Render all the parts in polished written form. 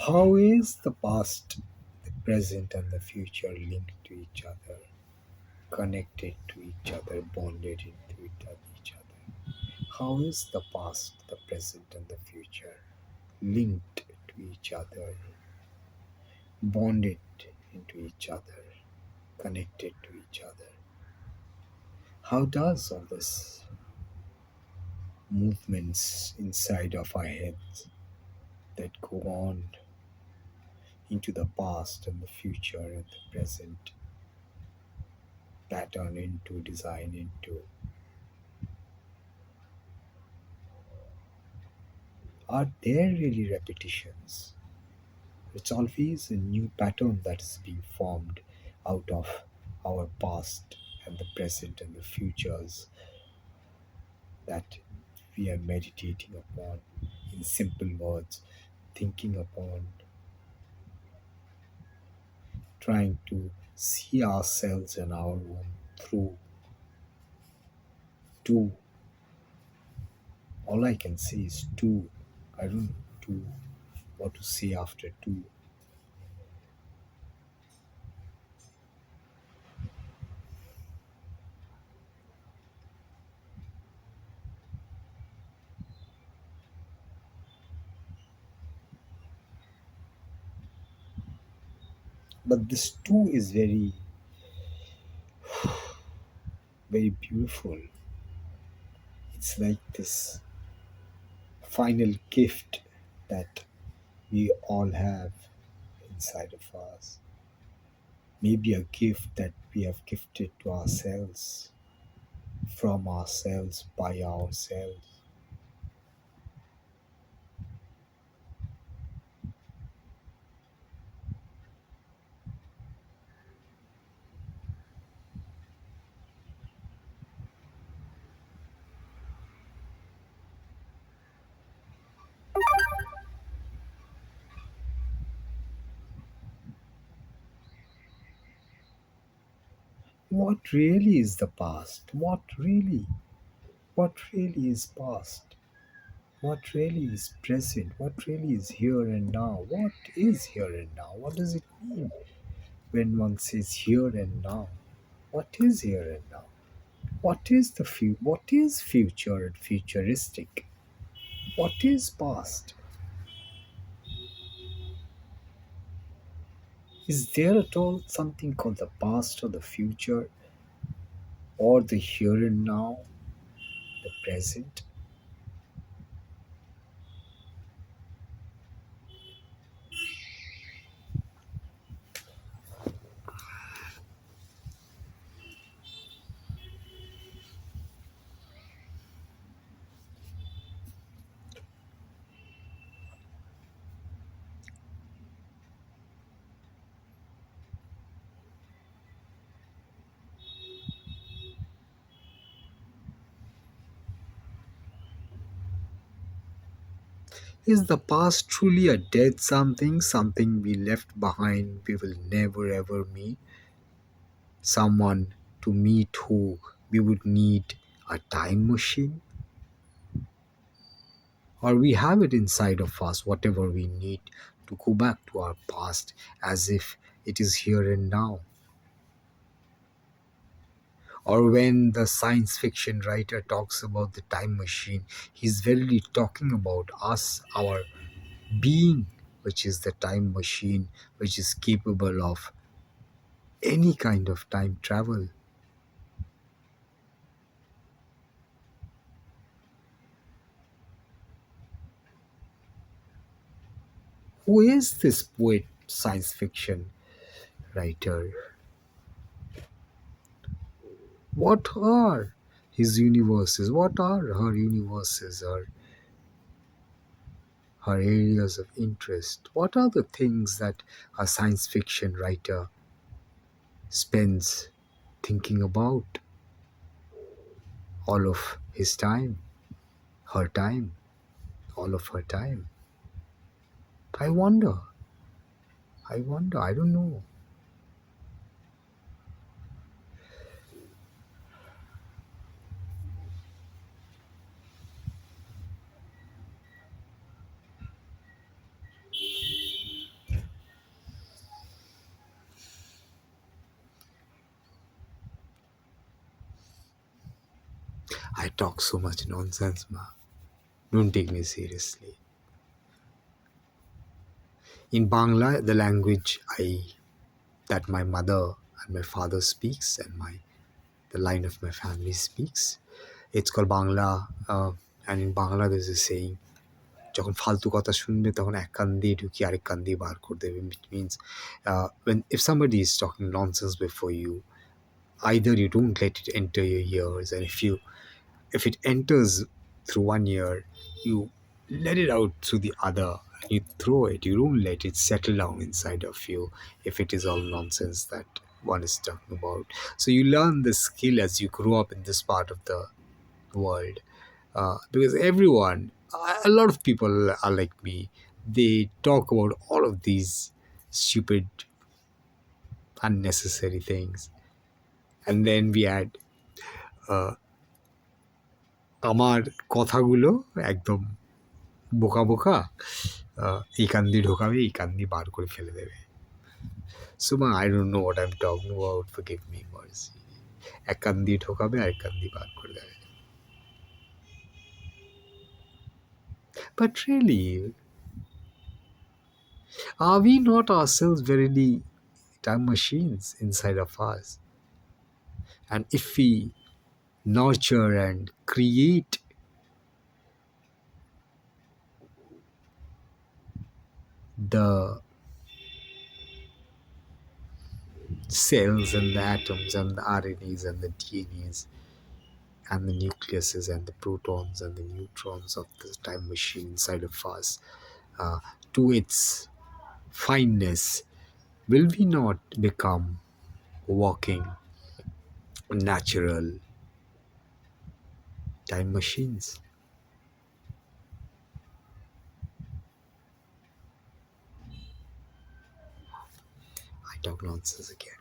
How is the past, the present, and the future linked to each other, connected to each other, bonded into each other? How is the past, the present, and the future linked to each other, bonded into each other, connected to each other? How does all this movements inside of our heads that go on into the past and the future and the present pattern into design into, are there really repetitions? It's always a new pattern that is being formed out of our past and the present and the futures that we are meditating upon, in simple words, thinking upon, trying to see ourselves and our own through two. All I can say is two. I don't know two, what to say after two. But this two is very, very beautiful. It's like this final gift that we all have inside of us. Maybe a gift that we have gifted to ourselves, from ourselves, by ourselves. What really is the past? What really? What really is past? What really is present? What really is here and now? What is here and now? What does it mean when one says here and now? What is here and now? What is what is future and futuristic? What is past? Is there at all something called the past or the future or the here and now, the present? Is the past truly a dead something, something we left behind we will never ever meet? Someone to meet who we would need a time machine? Or we have it inside of us, whatever we need to go back to our past as if it is here and now? Or when the science fiction writer talks about the time machine, he's verily talking about us, our being, which is the time machine, which is capable of any kind of time travel. Who is this poet, science fiction writer? What are his universes? What are her universes, her areas of interest? What are the things that a science fiction writer spends thinking about all of his time, her time, all of her time? I wonder. I don't know. I talk so much nonsense, ma. Don't take me seriously. In Bangla, the language I that my mother and my father speaks and my the line of my family speaks, it's called Bangla. And in Bangla, there's a saying, যখন ফালতু কথা শুনবে তখন এক কান দিয়ে ঢুকিয়ে আরেক কান দিয়ে বার করে দেবে, which means when if somebody is talking nonsense before you, either you don't let it enter your ears, and if it enters through one ear, you let it out through the other, and you throw it. You don't let it settle down inside of you if it is all nonsense that one is talking about. So you learn the skill as you grow up in this part of the world, because everyone, a lot of people are like me. They talk about all of these stupid, unnecessary things, and then we add আমার কথাগুলো একদম বোকা বোকা, এই কান দিয়ে ঢোকাবে, এই কান দিয়ে বার করে ফেলে দেবে। Suma, I don't know what I am talking about, forgive me mercy. এক কান দিয়ে ঢোকাবে আর এক কান দিয়ে বার করে দেবে। But really, are we not ourselves verily time machines inside of us? And if we nurture and create the cells and the atoms and the RNAs and the DNAs and the nucleuses and the protons and the neutrons of the time machine inside of us uh, to its fineness, will we not become walking natural time machines? I talk nonsense again.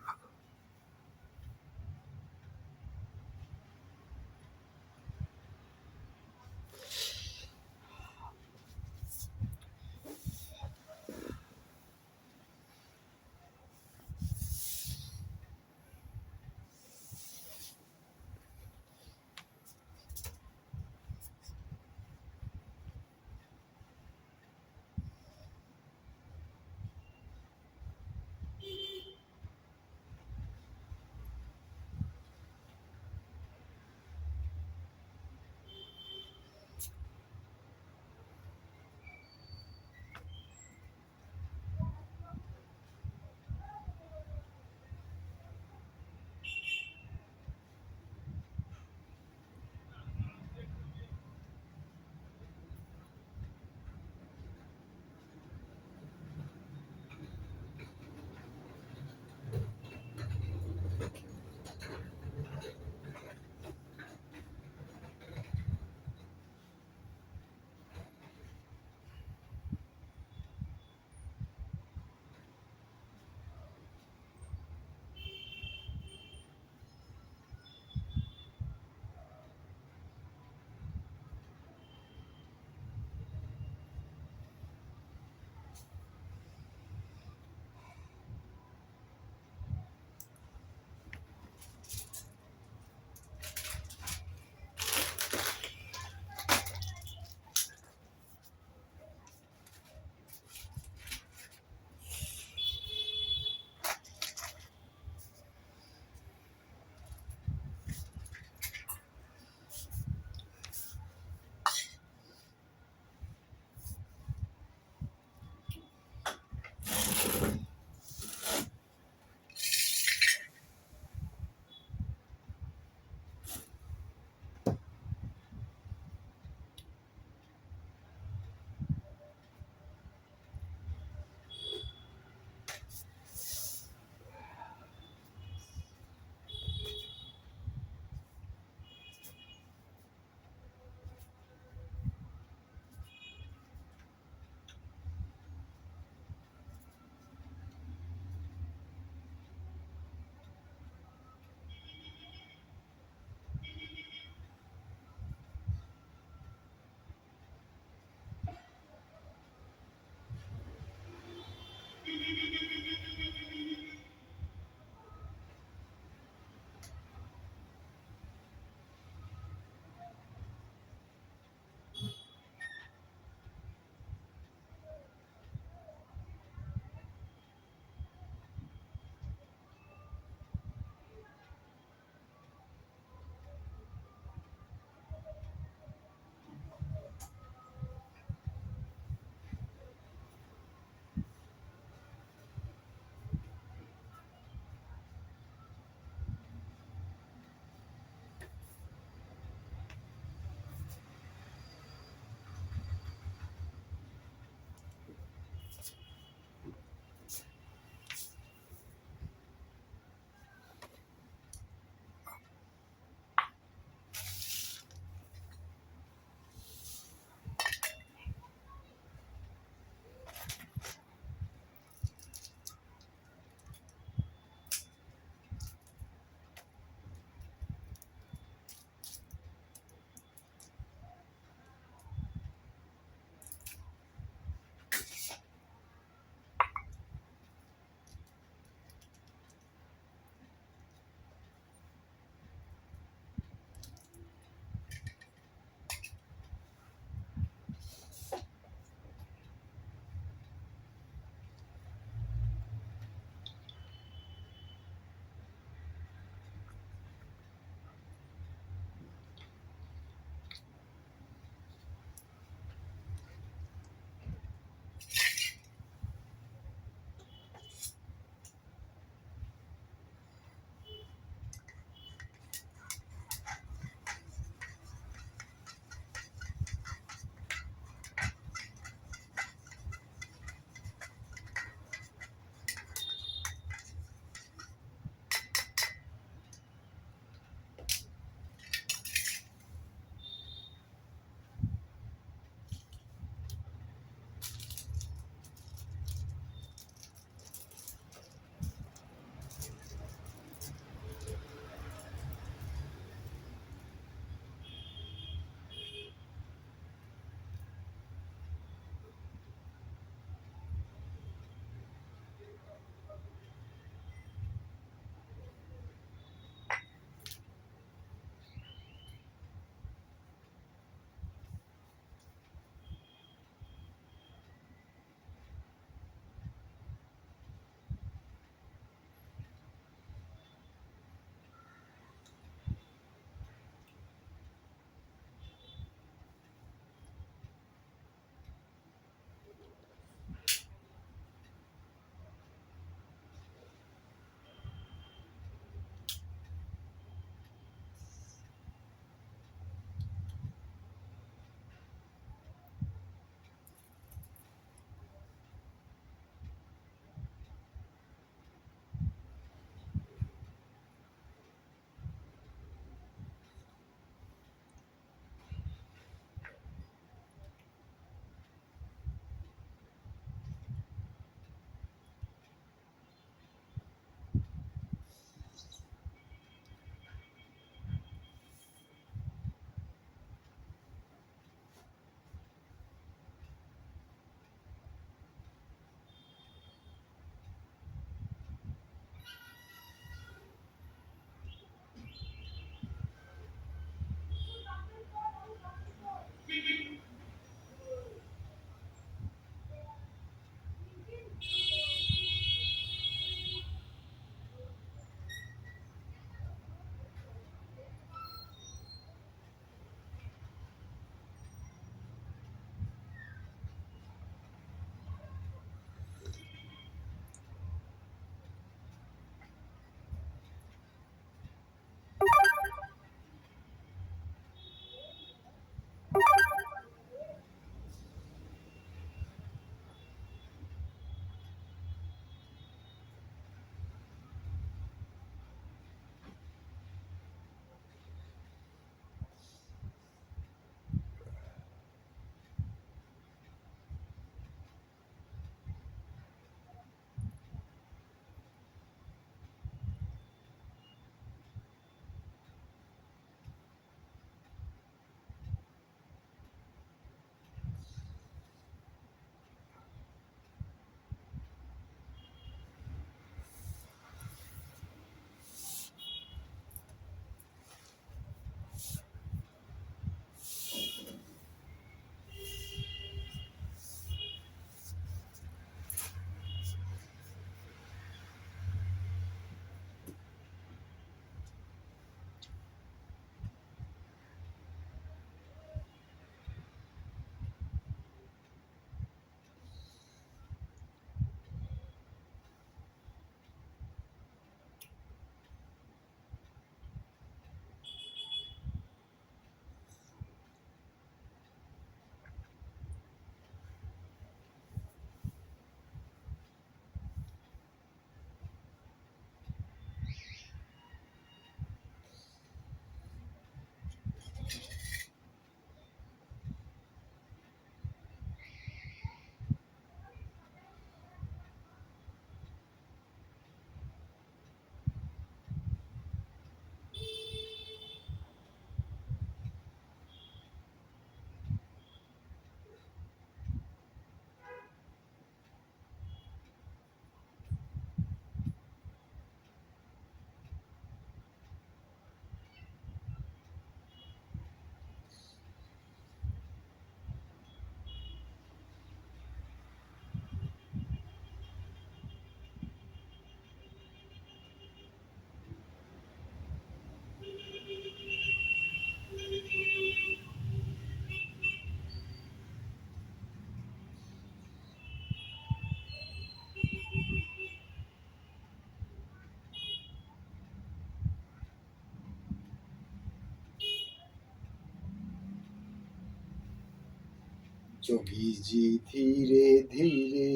Jogi ji धीरे धीरे,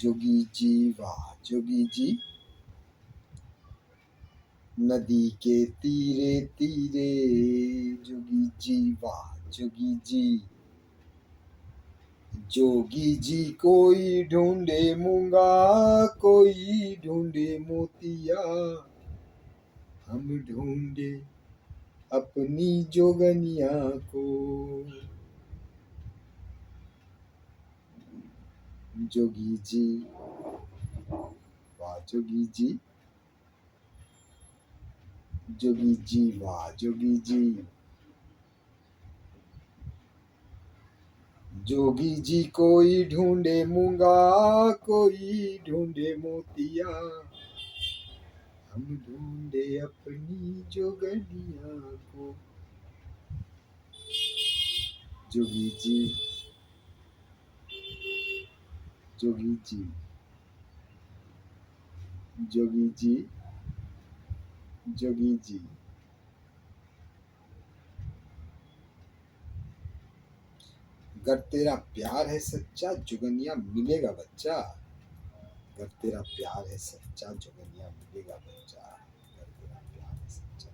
जोगी जी वाह जोगी जी, नदी के तीरे तीरे, जोगी जी वाह जोगी जी। जोगी जी कोई ढूंढे मूंगा, कोई ढूंढे मोतिया, हम ढूंढे अपनी जोगनिया को। जोगी जी वाह जोगी जी, जोगी जी वाह जोगी जी। जोगी जी कोई ढूंढे मूंगा, कोई ढूंढे मोतिया, हम ढूंढे अपनी जोगनिया को। जोगी जी, जोगी जी, जोगी जी, जोगी जी। अगर तेरा प्यार है सच्चा, जुगनिया मिलेगा बच्चा। अगर तेरा प्यार है सच्चा, जुगनिया मिलेगा बच्चा। अगर तेरा प्यार है सच्चा,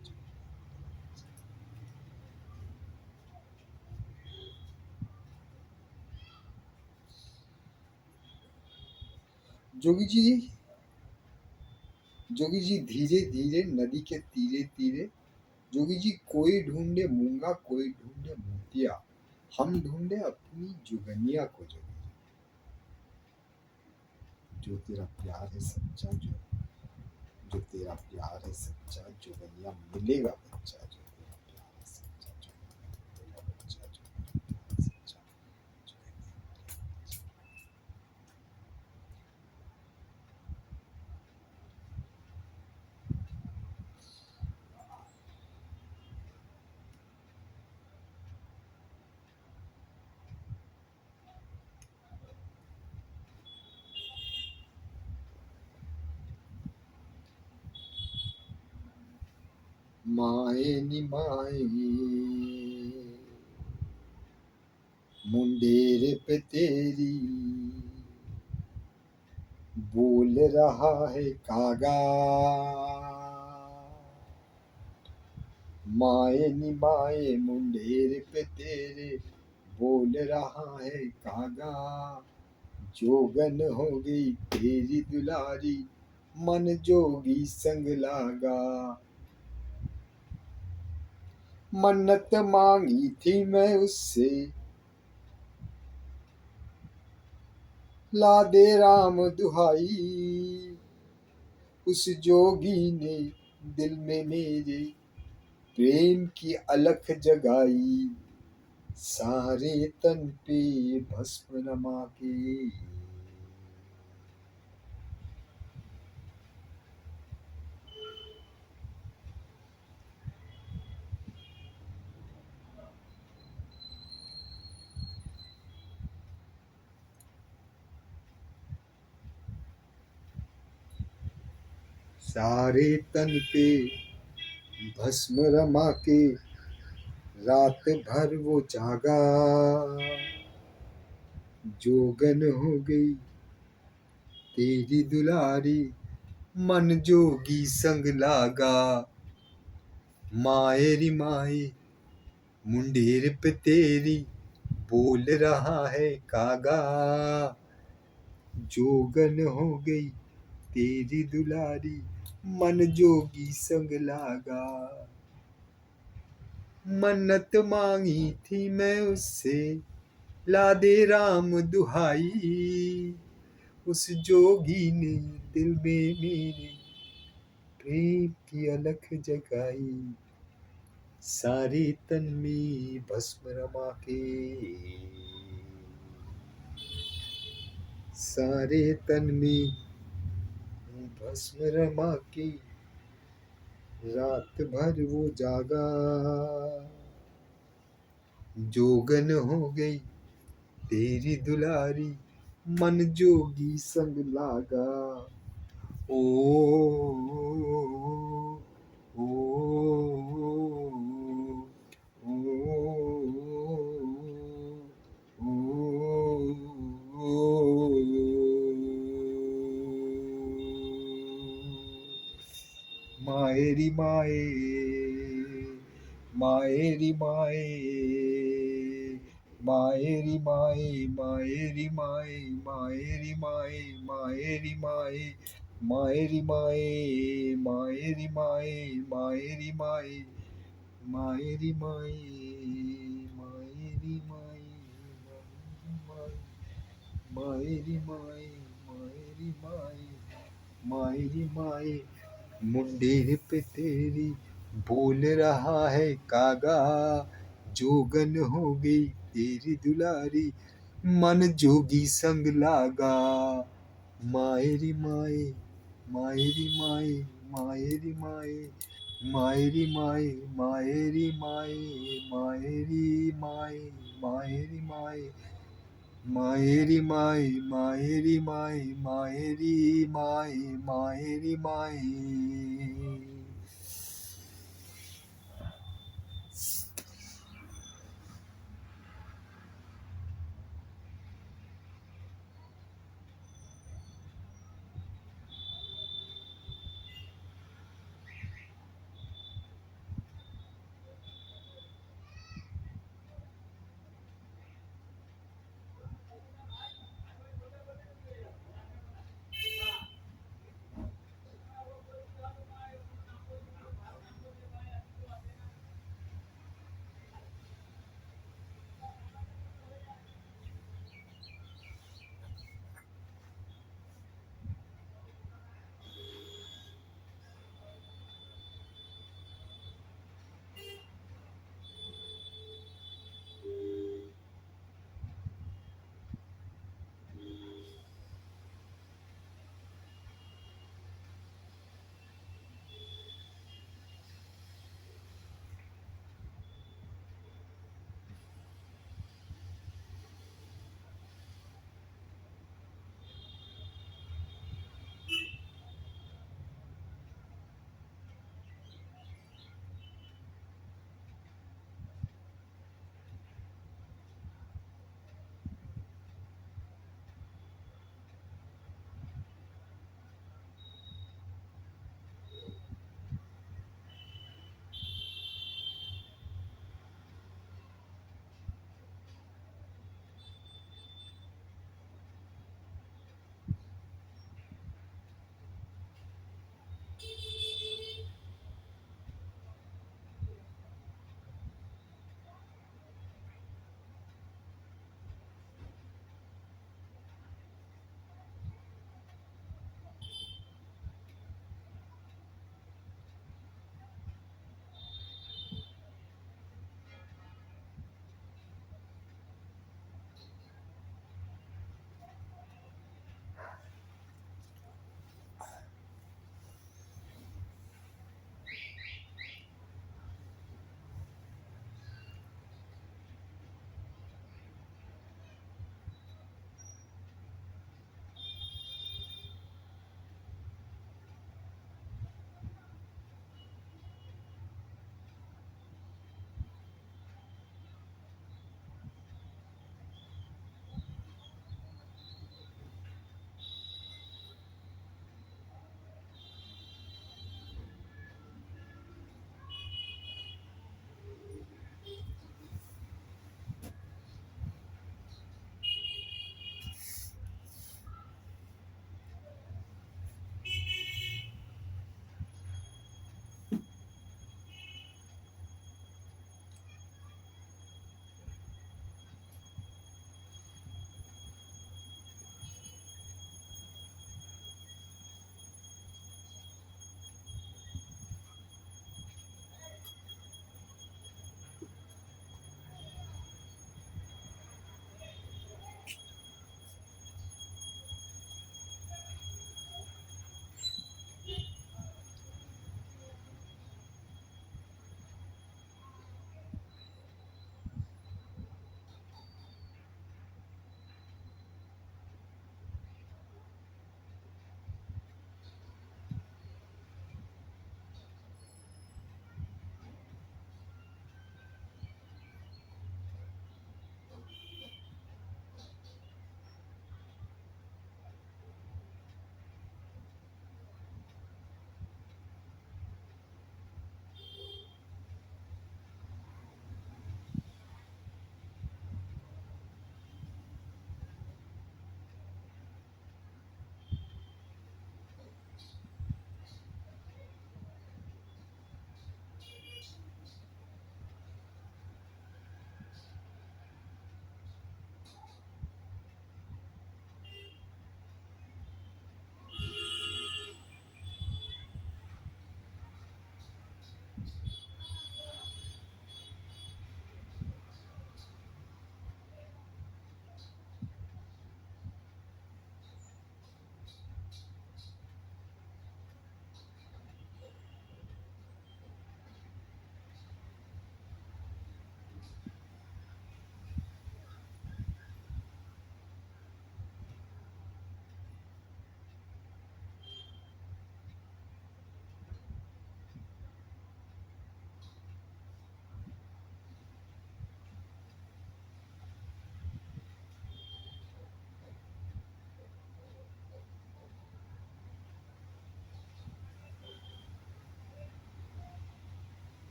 जोगी जी, जोगी जी धीरे धीरे नदी के तीरे तीरे, जोगी जी कोई ढूंढे मूंगा, कोई ढूंढे मोतिया, हम ढूंढे अपनी जुगनिया को। जो तेरा प्यार है सच्चा, जो तेरा प्यार है सच्चा, जुगनिया मिलेगा बच्चा। जो तेरा प्यार है सच्चा, जुगनिया मिलेगा बच्चा। जो तेरा प्यार है सच्चा, माए नी माए, मुंडेर पे तेरी बोल रहा है कागा। माए नी माए, मुंडेर पे तेरे बोल रहा है कागा। जोगन हो गई तेरी दुलारी, मन जोगी संग लागा। मन्नत मांगी थी मैं उससे, ला दे राम दुहाई। उस जोगी ने दिल में मेरे प्रेम की अलख जगाई। सारे तन पे भस्म रमा के, सारे तन पे भस्म रमा के, रात भर वो जागा। जोगन हो गई तेरी दुलारी, मन जोगी संग लागा। माए री माए, मुंडेर पे तेरी बोल रहा है कागा। जोगन हो गई तेरी दुलारी, मन जोगी संग लागा। मन्नत मांगी थी मैं उससे, ला दे राम दुहाई। उस जोगी ने दिल में मेरे प्रेम की अलख जगाई। सारे तन में भस्म रमा के, सारे तन में भस्म रमा के, रात भर वो जागा। जोगन हो गई तेरी दुलारी, मन जोगी संग लागा। ओ, ओ, ओ, ओ, ओ, Maeri Mae, Maeri Mae, Maeri Mae, Maeri Mae, Maeri Mae, Maeri Mae, Maeri Mae, Maeri Mae, Maeri Mae, Maeri Mae, Maeri Mae, Maeri Mae, Maeri Mae, Maeri Mae, मुंडे पे तेरी बोल रहा है कागा, जोगन हो गई तेरी दुलारी, मन जोगी संग लागा, मायरी माए, मायरी माए, मायरी माए, मायरी माए, मायरी माए, मायरी माए, मायरी माए, मायरी माए, मायरी माए, मायरी माए, मायरी माए.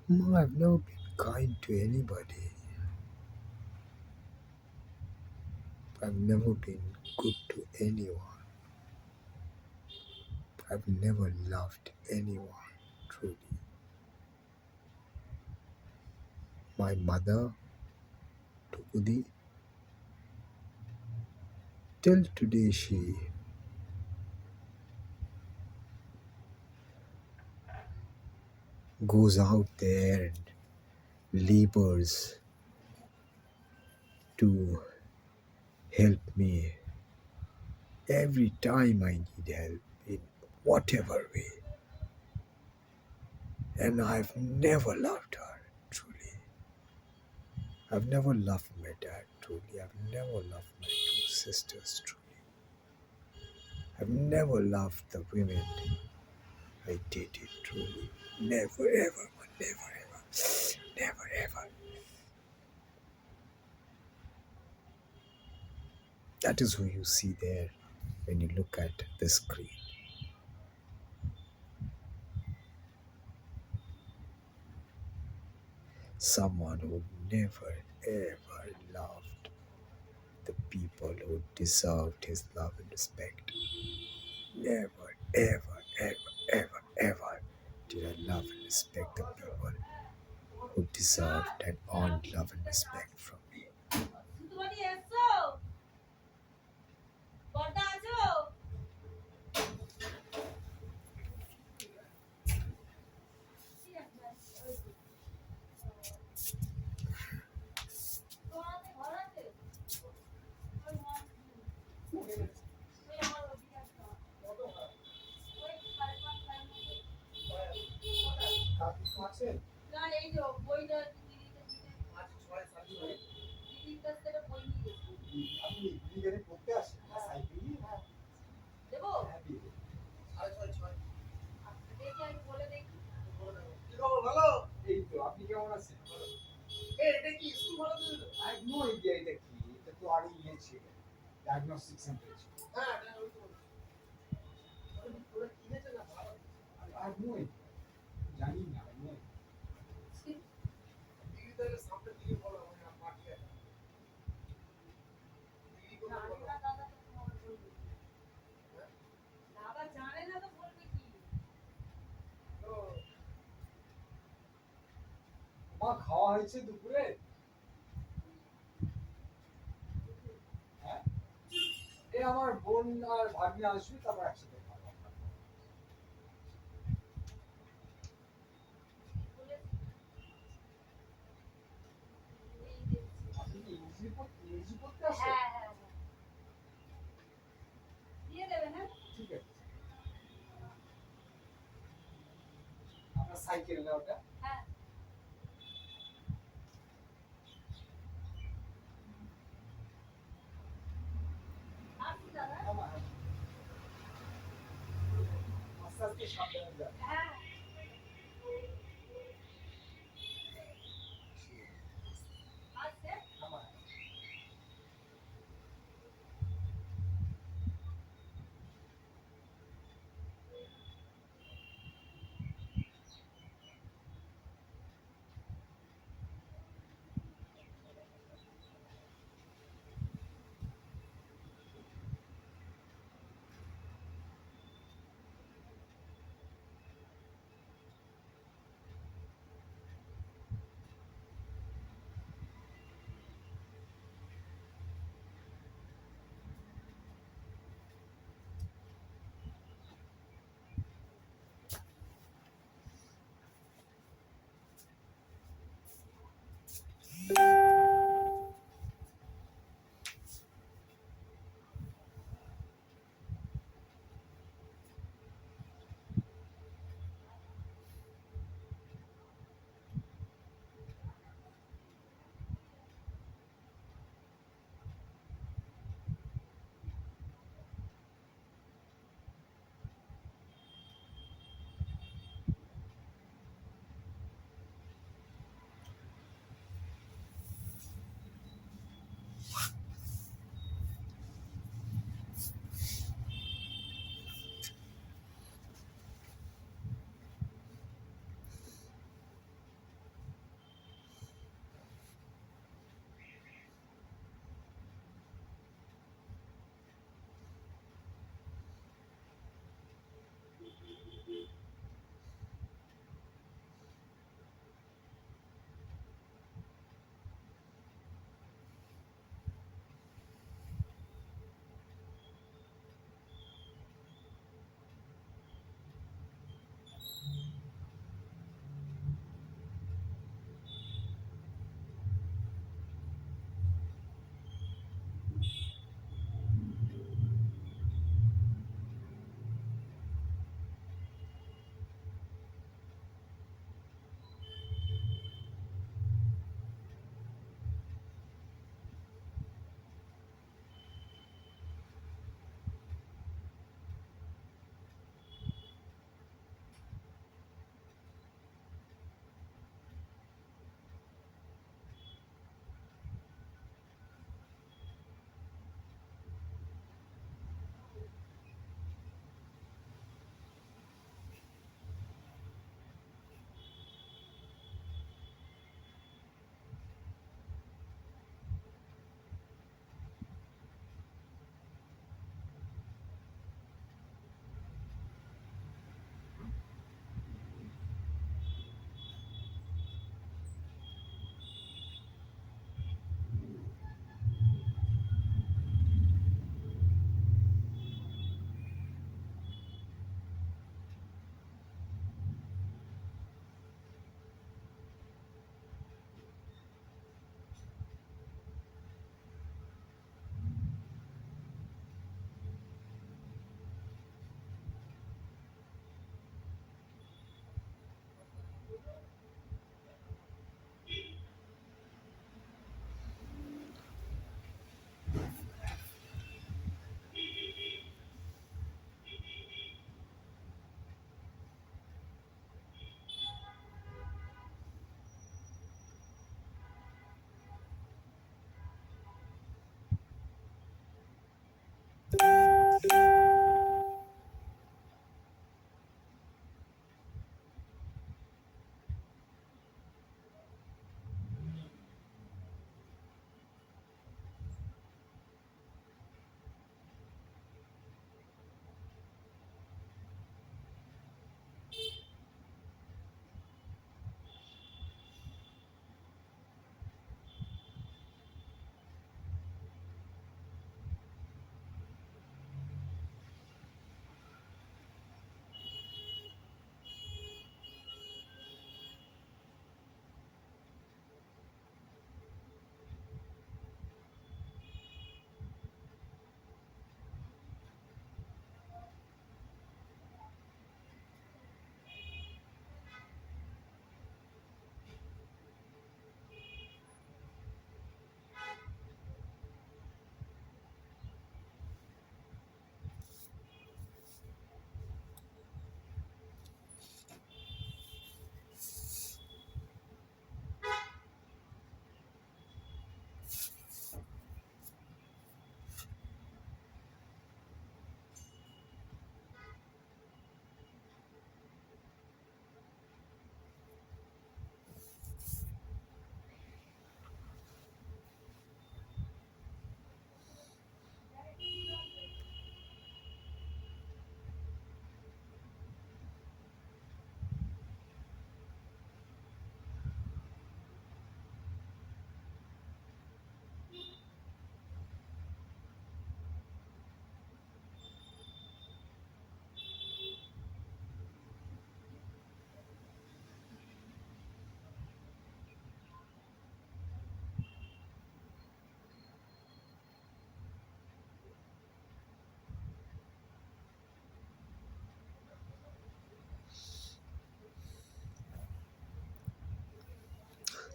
No, I've never been kind to anybody. I've never been good to anyone. I've never loved anyone, truly. My mother, Tukudi, till today she goes out there and labors to help me every time I need help in whatever way. And I've never loved her, truly. I've never loved my dad, truly. I've never loved my two sisters, truly. I've never loved the women I dated, truly. Never ever, never ever, never ever. That is who you see there when you look at the screen. someone who never ever loved the people who deserved his love and respect. Never, ever, ever, ever, ever did I love and respect the people who deserved and earned love and respect from me. এই তো আপনি কেমন আছেন? এটা কি school ভালো করে দাও? I have no idea এটা কি। এটা তো আগে ইয়ে ছিল। ডায়াগনস্টিক সেন্টার ছিল। হ্যাঁ, এটা ওই তো। ওরা কিনেছে না ভালো। I have no idea। জানি না, I have no idea। দিদি তাহলে সামনে দিকে বলো আমি মাঠে। দিদি কোথায় বলো? দাদা জানে না তো বলবে কি? তো মা খাওয়া হয়েছে দুপুরে? হ্যাঁ? এ আমার বোন আর ভাগ্নে আসবে তারপর একসাথে খাবো। আপনি কি ইংরেজি পড়তে আসেন? হ্যাঁ হ্যাঁ হ্যাঁ। দিয়ে দেবেন হ্যাঁ? ঠিক আছে। আপনার সাইকেল না ওটা? হ্যাঁ। আসি দাদা। আস্তে আস্তে সাবধানে যান। হ্যাঁ। আস্তে। আমার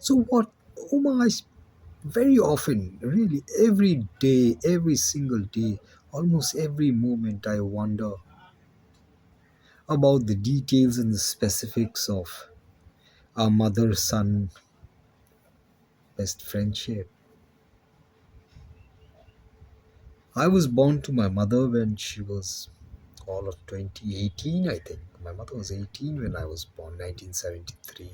So what, Uma, very often, really every day, every single day, almost every moment, I wonder about the details and the specifics of our mother son best friendship. I was born to my mother when she was all of 2018, I think. My mother was 18 when I was born, 1973.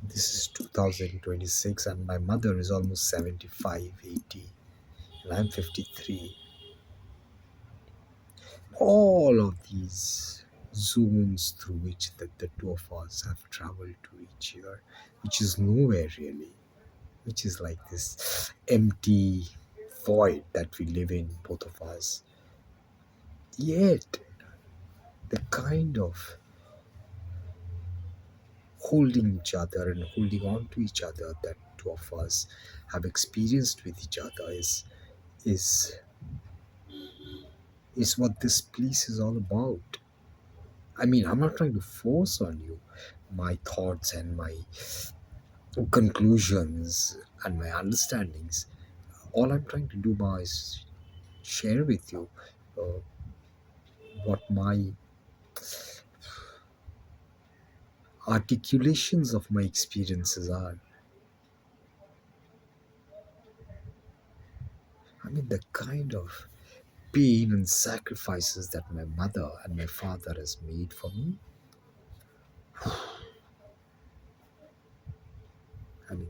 This is 2026, and my mother is almost 75, 80, and I'm 53. All of these zones through which the two of us have traveled to each other, which is nowhere really, which is like this empty void that we live in, both of us. Yet, the kind of holding each other and holding on to each other that two of us have experienced with each other is is what this piece is all about. I mean, I'm not trying to force on you my thoughts and my conclusions and my understandings. All I'm trying to do now is share with you uh, what my articulations of my experiences are. I mean, the kind of pain and sacrifices that my mother and my father has made for me. I mean,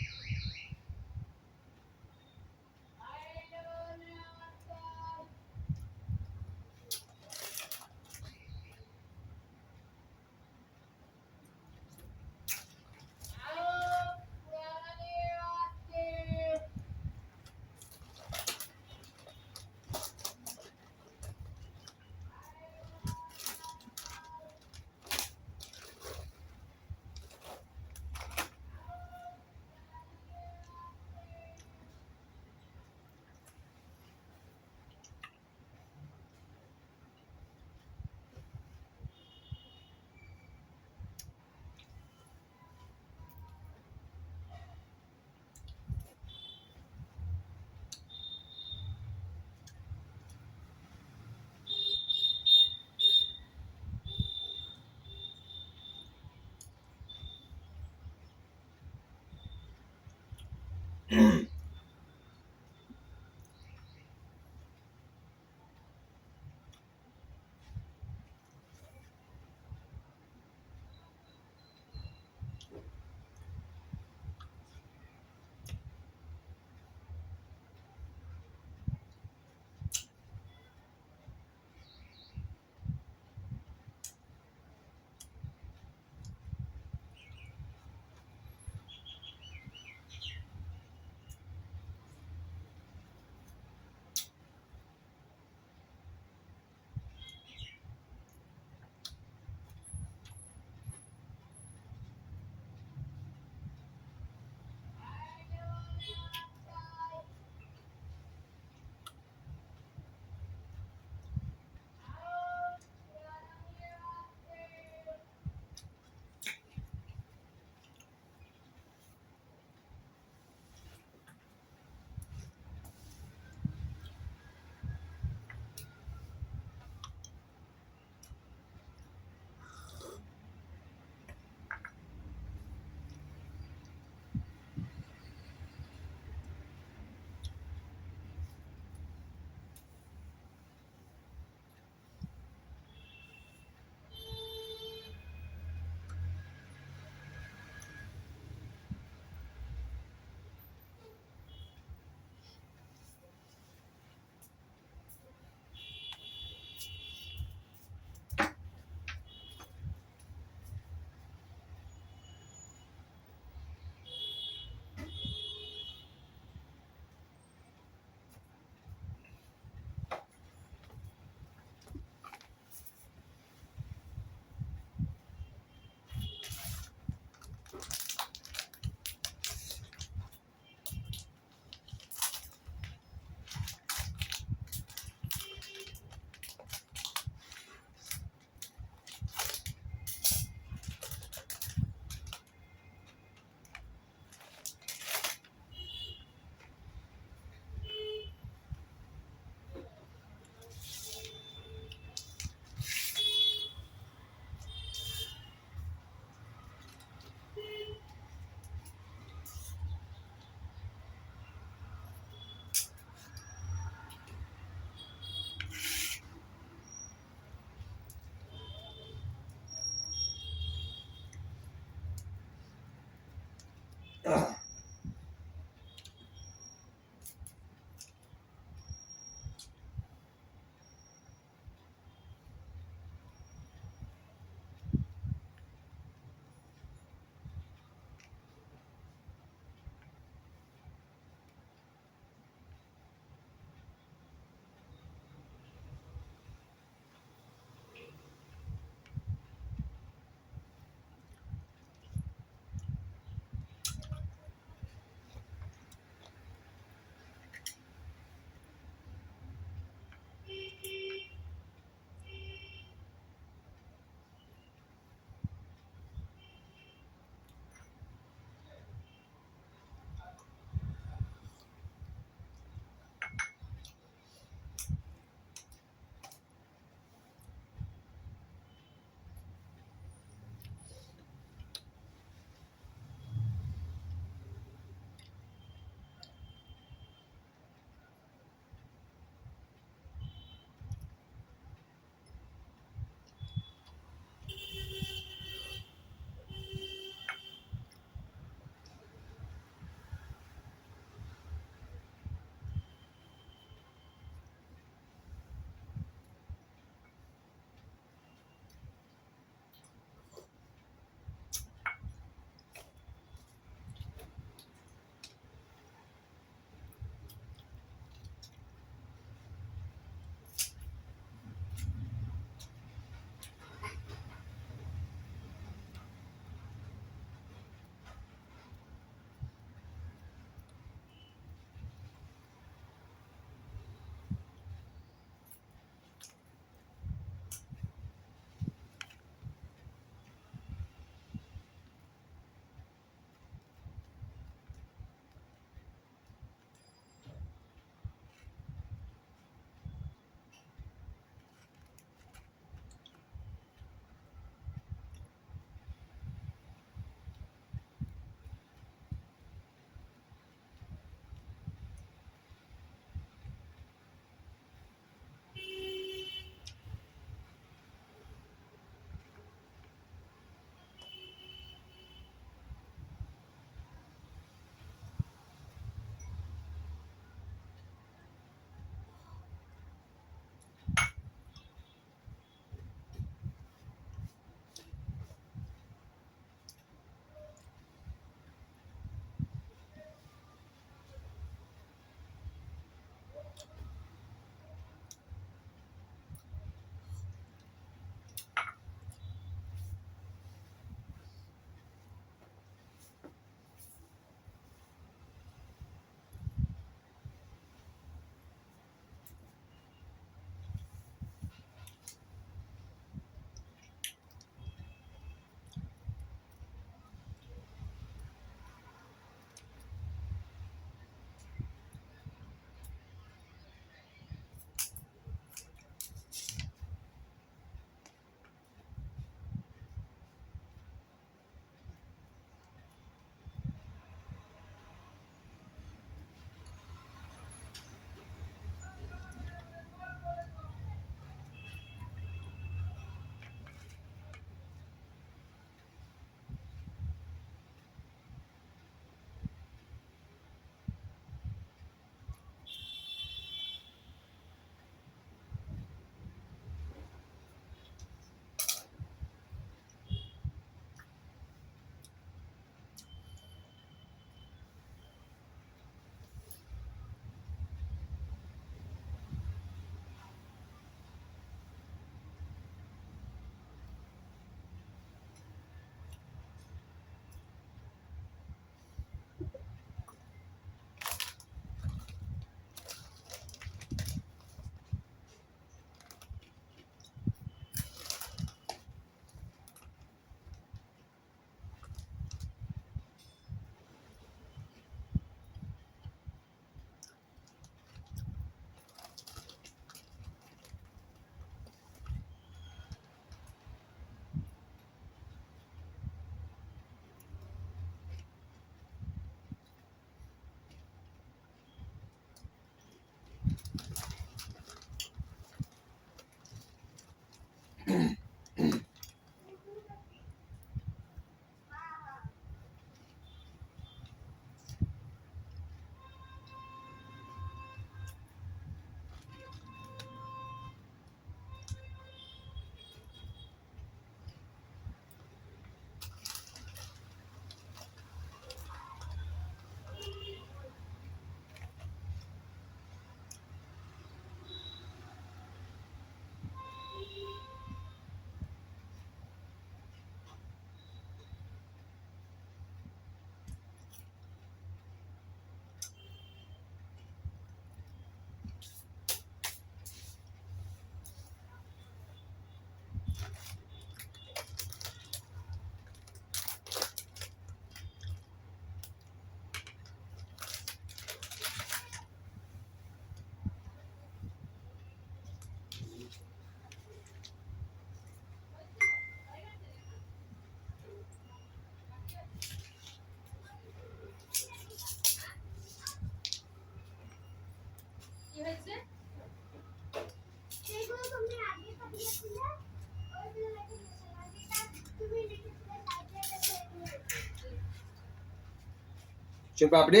পাপড়ি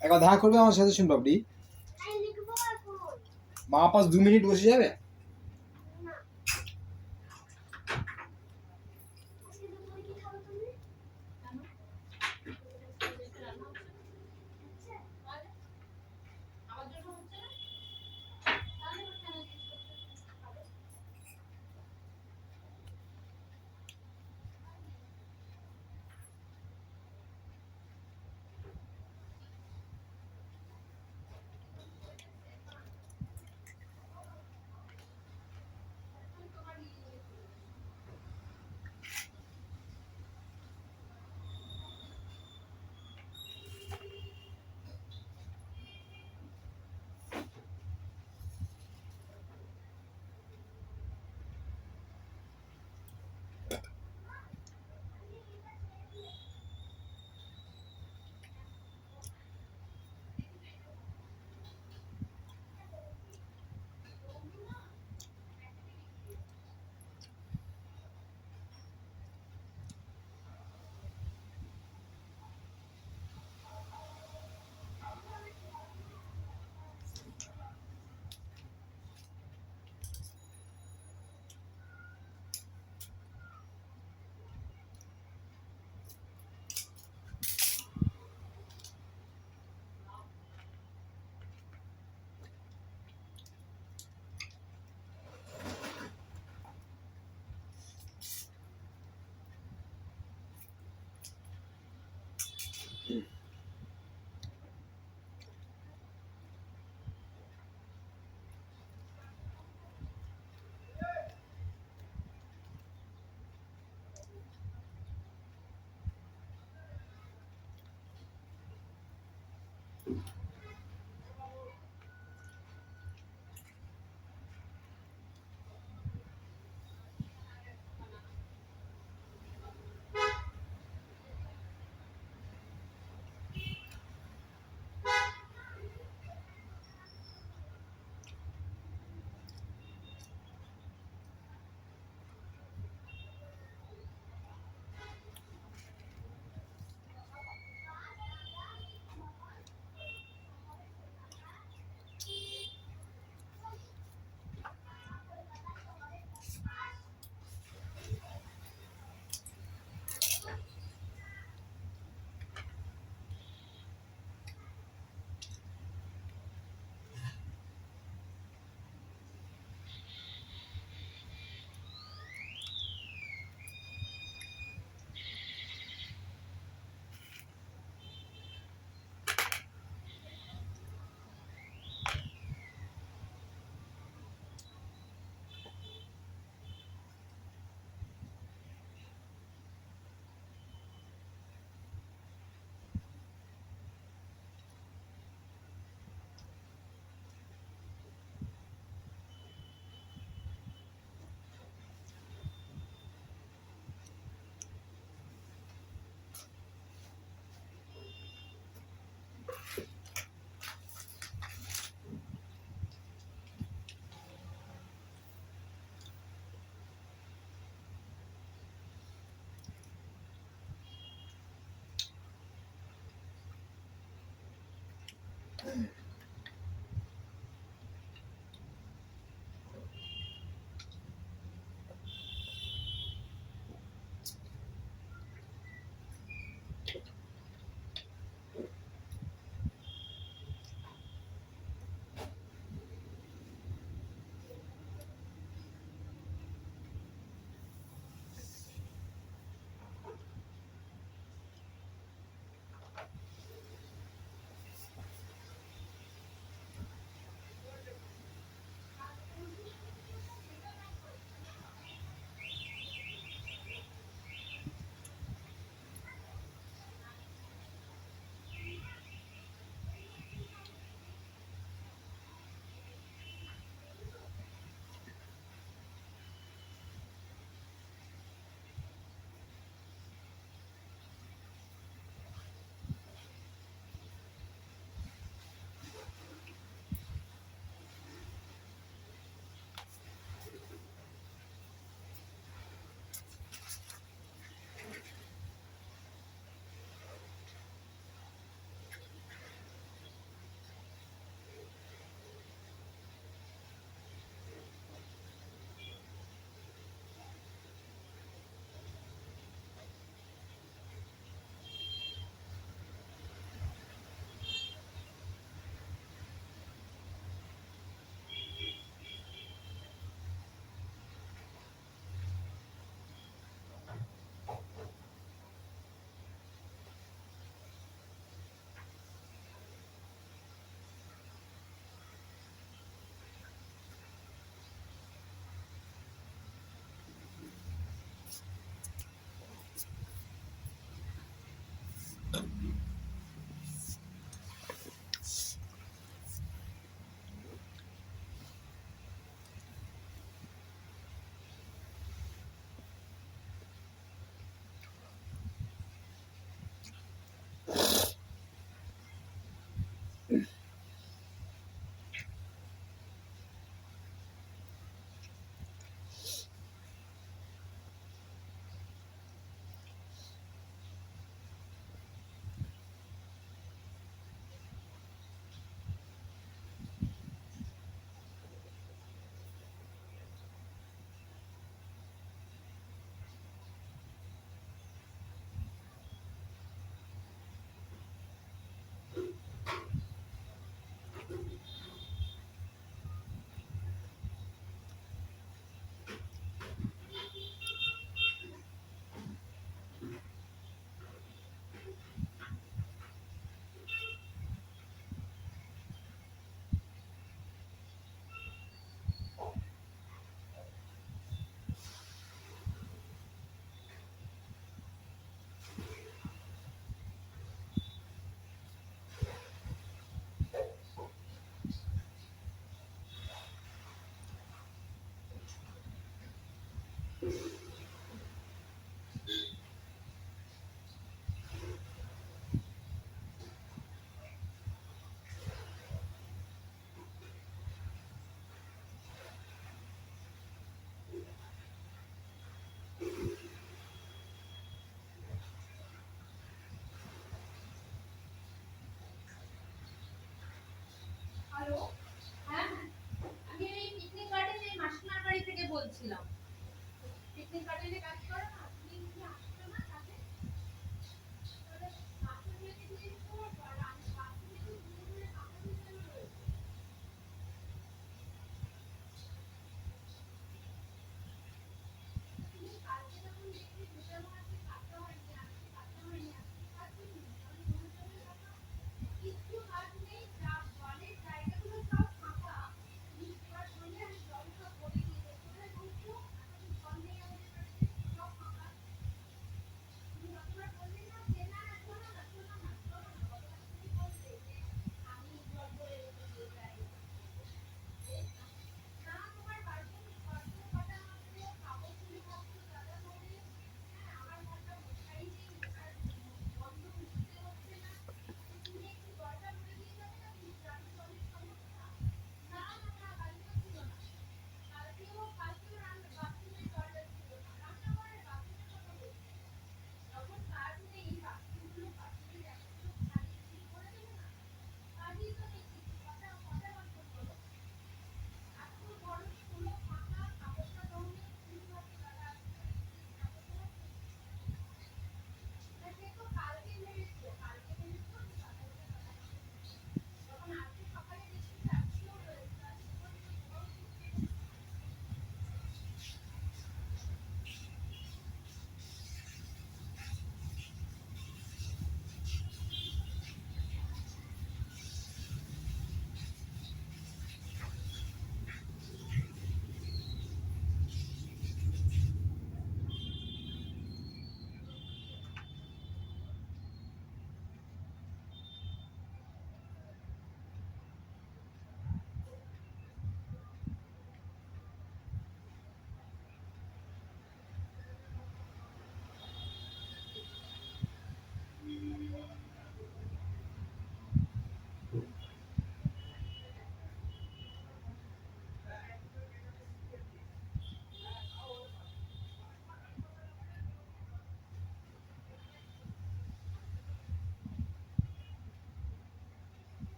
একবার দেখা করবে আমার সাথে শুন পাপড়ি মা 2 minute বসে যাবে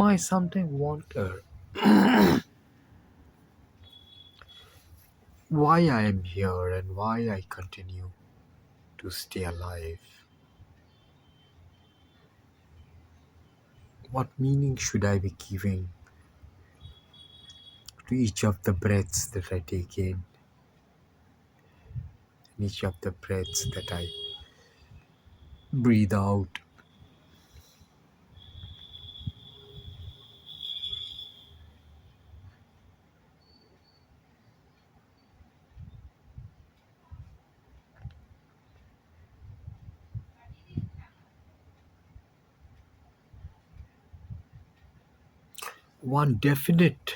I sometimes wonder why I am here and why I continue to stay alive. What meaning should I be giving to each of the breaths that I take in and each of the breaths that I breathe out? One definite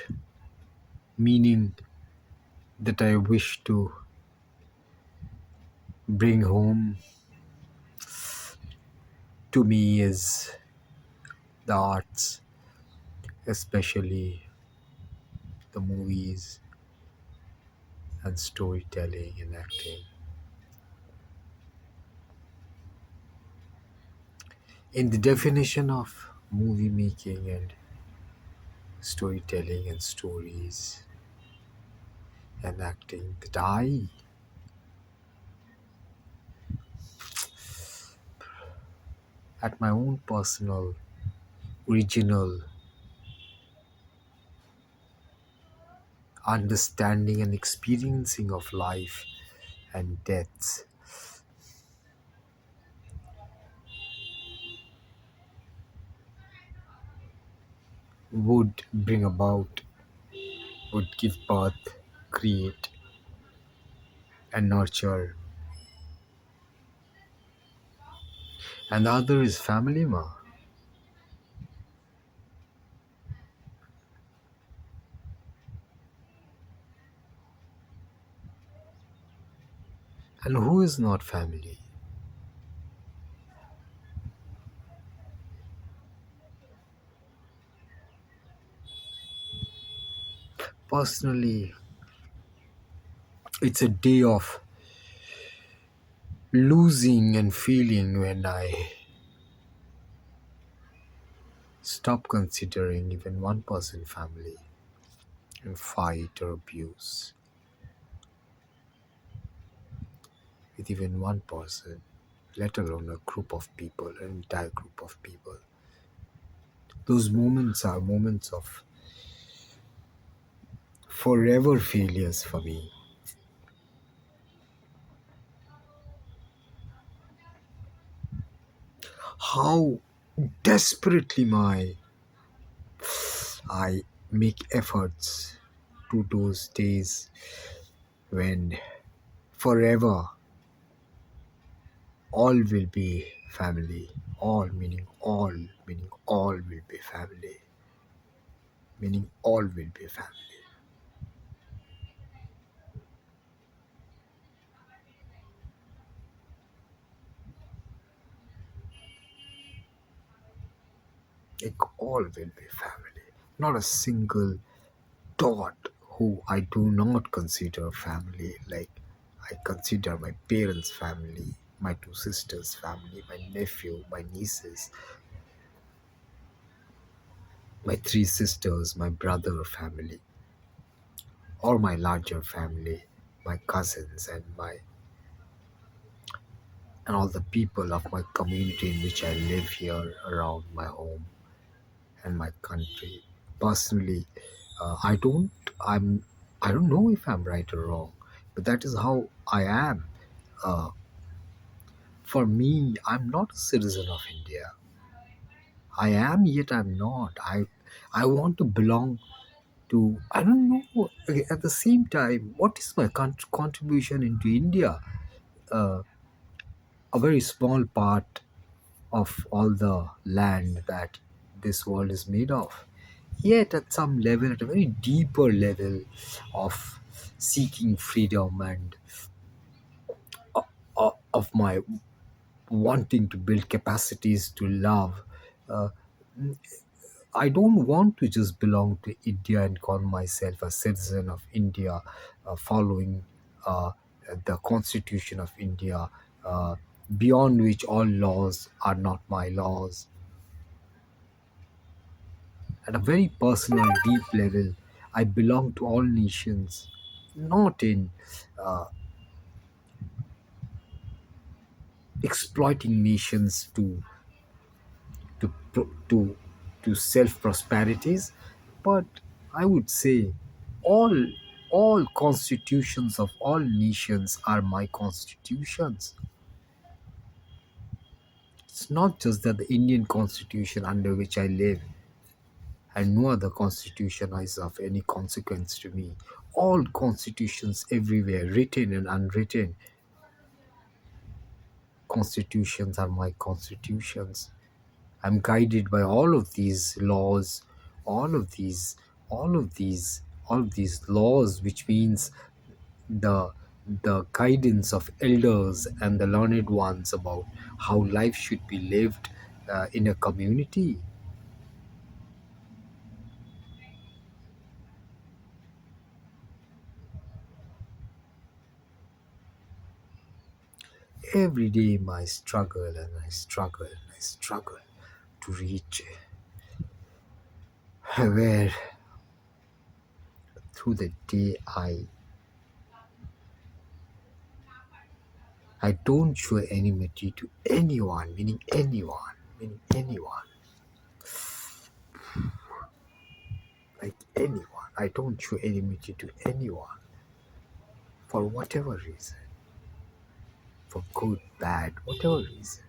meaning that I wish to bring home to me is the arts, especially the movies and storytelling and acting. In the definition of movie making and storytelling and stories and acting, that I, at my own personal, original understanding and experiencing of life and death, would bring about, would give birth, create, and nurture. And the other is family, ma. And who is not family? Personally, it's a day of losing and feeling when I stop considering even one person family and fight or abuse with even one person, let alone a group of people, an entire group of people. Those moments are moments of forever failures for me. How desperately I make efforts to those days when forever all will be family. All, meaning all will be family. Meaning all will be family. Like all will be family. Not a single dot who I do not consider family. Like I consider my parents' family, my two sisters' family, my nephew, my nieces, my three sisters, my brother family, or my larger family, my cousins and all the people of my community in which I live here around my home and my country. Personally, I don't. I don't know if I'm right or wrong, but that is how I am. Uh, for me, I'm not a citizen of India. I am, yet I'm not. I want to belong to. I don't know. Okay, at the same time, what is my contribution into India? Uh, a very small part of all the land that this world is made of. Yet, at some level, at a very deeper level of seeking freedom and of my wanting to build capacities to love, uh, I don't want to just belong to India and call myself a citizen of India, following uh, the Constitution of India, uh, beyond which all laws are not my laws. At a very personal, deep level, I belong to all nations, not in uh, exploiting nations to to self prosperities, but I would say all all constitutions of all nations are my constitutions. It's not just that the Indian constitution under which I live and no other constitution is of any consequence to me. All constitutions everywhere, written and unwritten, constitutions are my constitutions. I'm guided by all of these laws, all of these, all of these, all of these laws, which means the the guidance of elders and the learned ones about how life should be lived in a community. Every day, my struggle and I struggle and I struggle to reach where through the day I don't show enmity to anyone, meaning anyone, like anyone. I don't show enmity to anyone for whatever reason, for good, bad, whatever reason.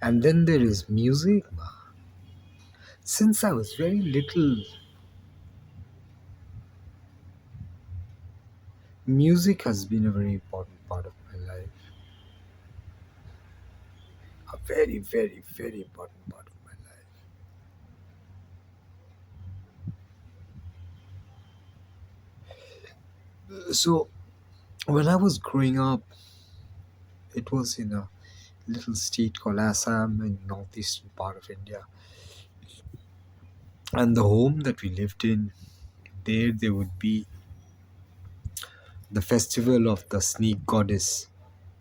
And then there is music. Since I was very little, music has been a very important part of my life. A very, very, very important part of my life. So when I was growing up, it was in a little state called Assam in northeastern part of India. And the home that we lived in, there would be the festival of the snake goddess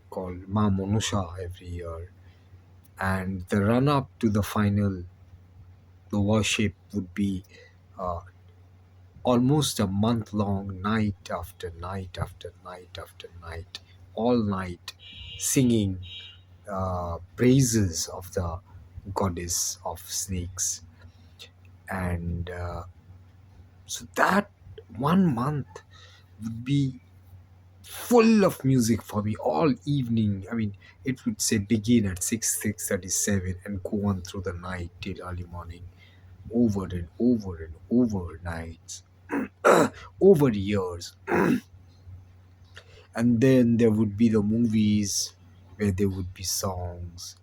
called Ma Monusha every year. And the run up to the final, the worship would be uh, almost a month long, night after night after night after night, all night, singing praises of the goddess of snakes. And so that 1 month would be full of music for me all evening. I mean, it would say begin at 6:37 and go on through the night till early morning, over and over and over nights, over years. And then there would be the movies where there would be songs.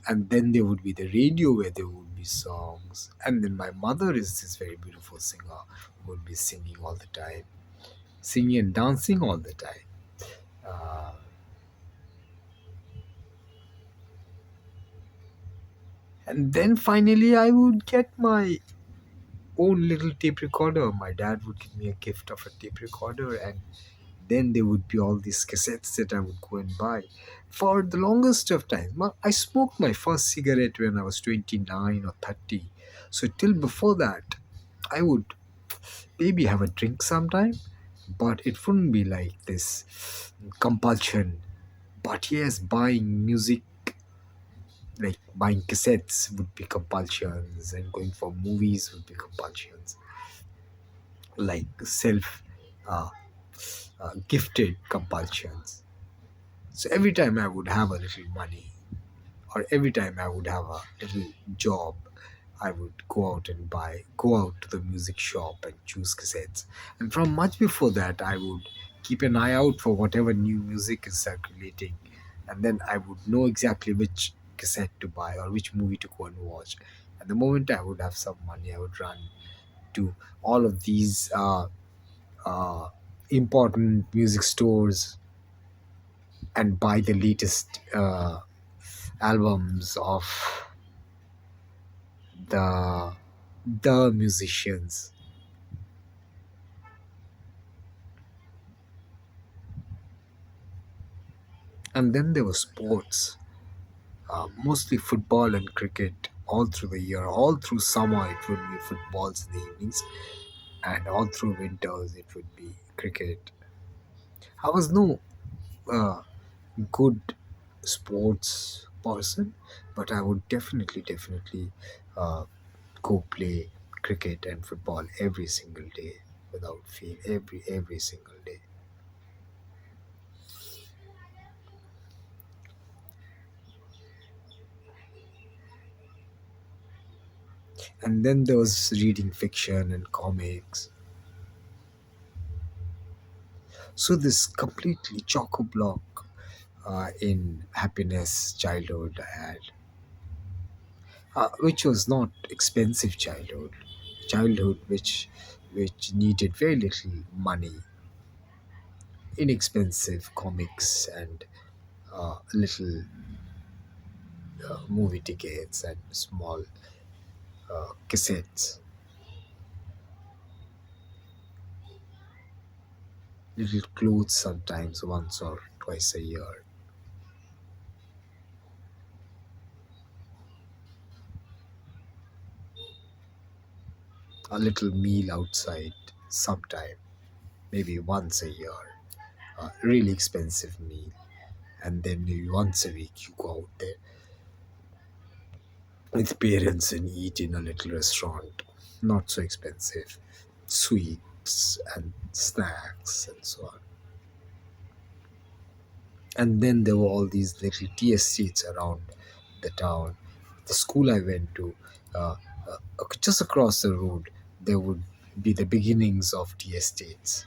And then there would be the radio where there would be songs. And then my mother is this very beautiful singer who would be singing all the time, singing and dancing all the time. Uh, and then finally, I would get my own little tape recorder. My dad would give me a gift of a tape recorder, and then there would be all these cassettes that I would go and buy. For the longest of time, I smoked my first cigarette when I was 29 or 30. So till before that, I would maybe have a drink sometime, but it wouldn't be like this compulsion. But yes, buying music, like buying cassettes, would be compulsions, and going for movies would be compulsions, like self uh, gifted compulsions. So every time I would have a little money, or every time I would have a little job, I would go out to the music shop and choose cassettes. And from much before that, I would keep an eye out for whatever new music is circulating. And then I would know exactly which cassette to buy or which movie to go and watch. And the moment I would have some money, I would run to all of these uh, important music stores and buy the latest albums of the the musicians. And then there were sports, mostly football and cricket all through the year. All through summer it would be footballs in the evenings, and all through winters it would be cricket. I was no uh, good sports person, but I would definitely uh, go play cricket and football every single day without fail, every single day. And then there was reading fiction and comics. So this completely chock-a-block in happiness childhood I had, which was not expensive childhood which needed very little money, inexpensive comics and little movie tickets and small cassettes, little clothes sometimes once or twice a year, a little meal outside sometime, maybe once a year, a really expensive meal, and then maybe once a week you go out there with parents and eat in a little restaurant, not so expensive, sweets and snacks and so on. And then there were all these little tea estates around the town. The school I went to, uh, just across the road, there would be the beginnings of tea estates.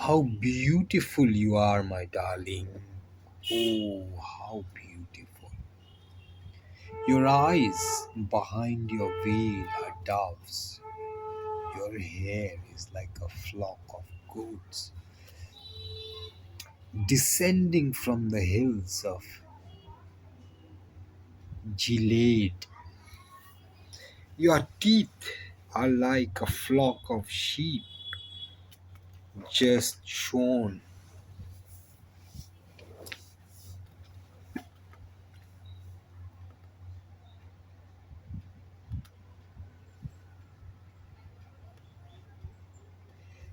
How beautiful you are, my darling. Oh, how beautiful. Your eyes behind your veil are doves. Your hair is like a flock of goats descending from the hills of Gilead. Your teeth are like a flock of sheep just shorn.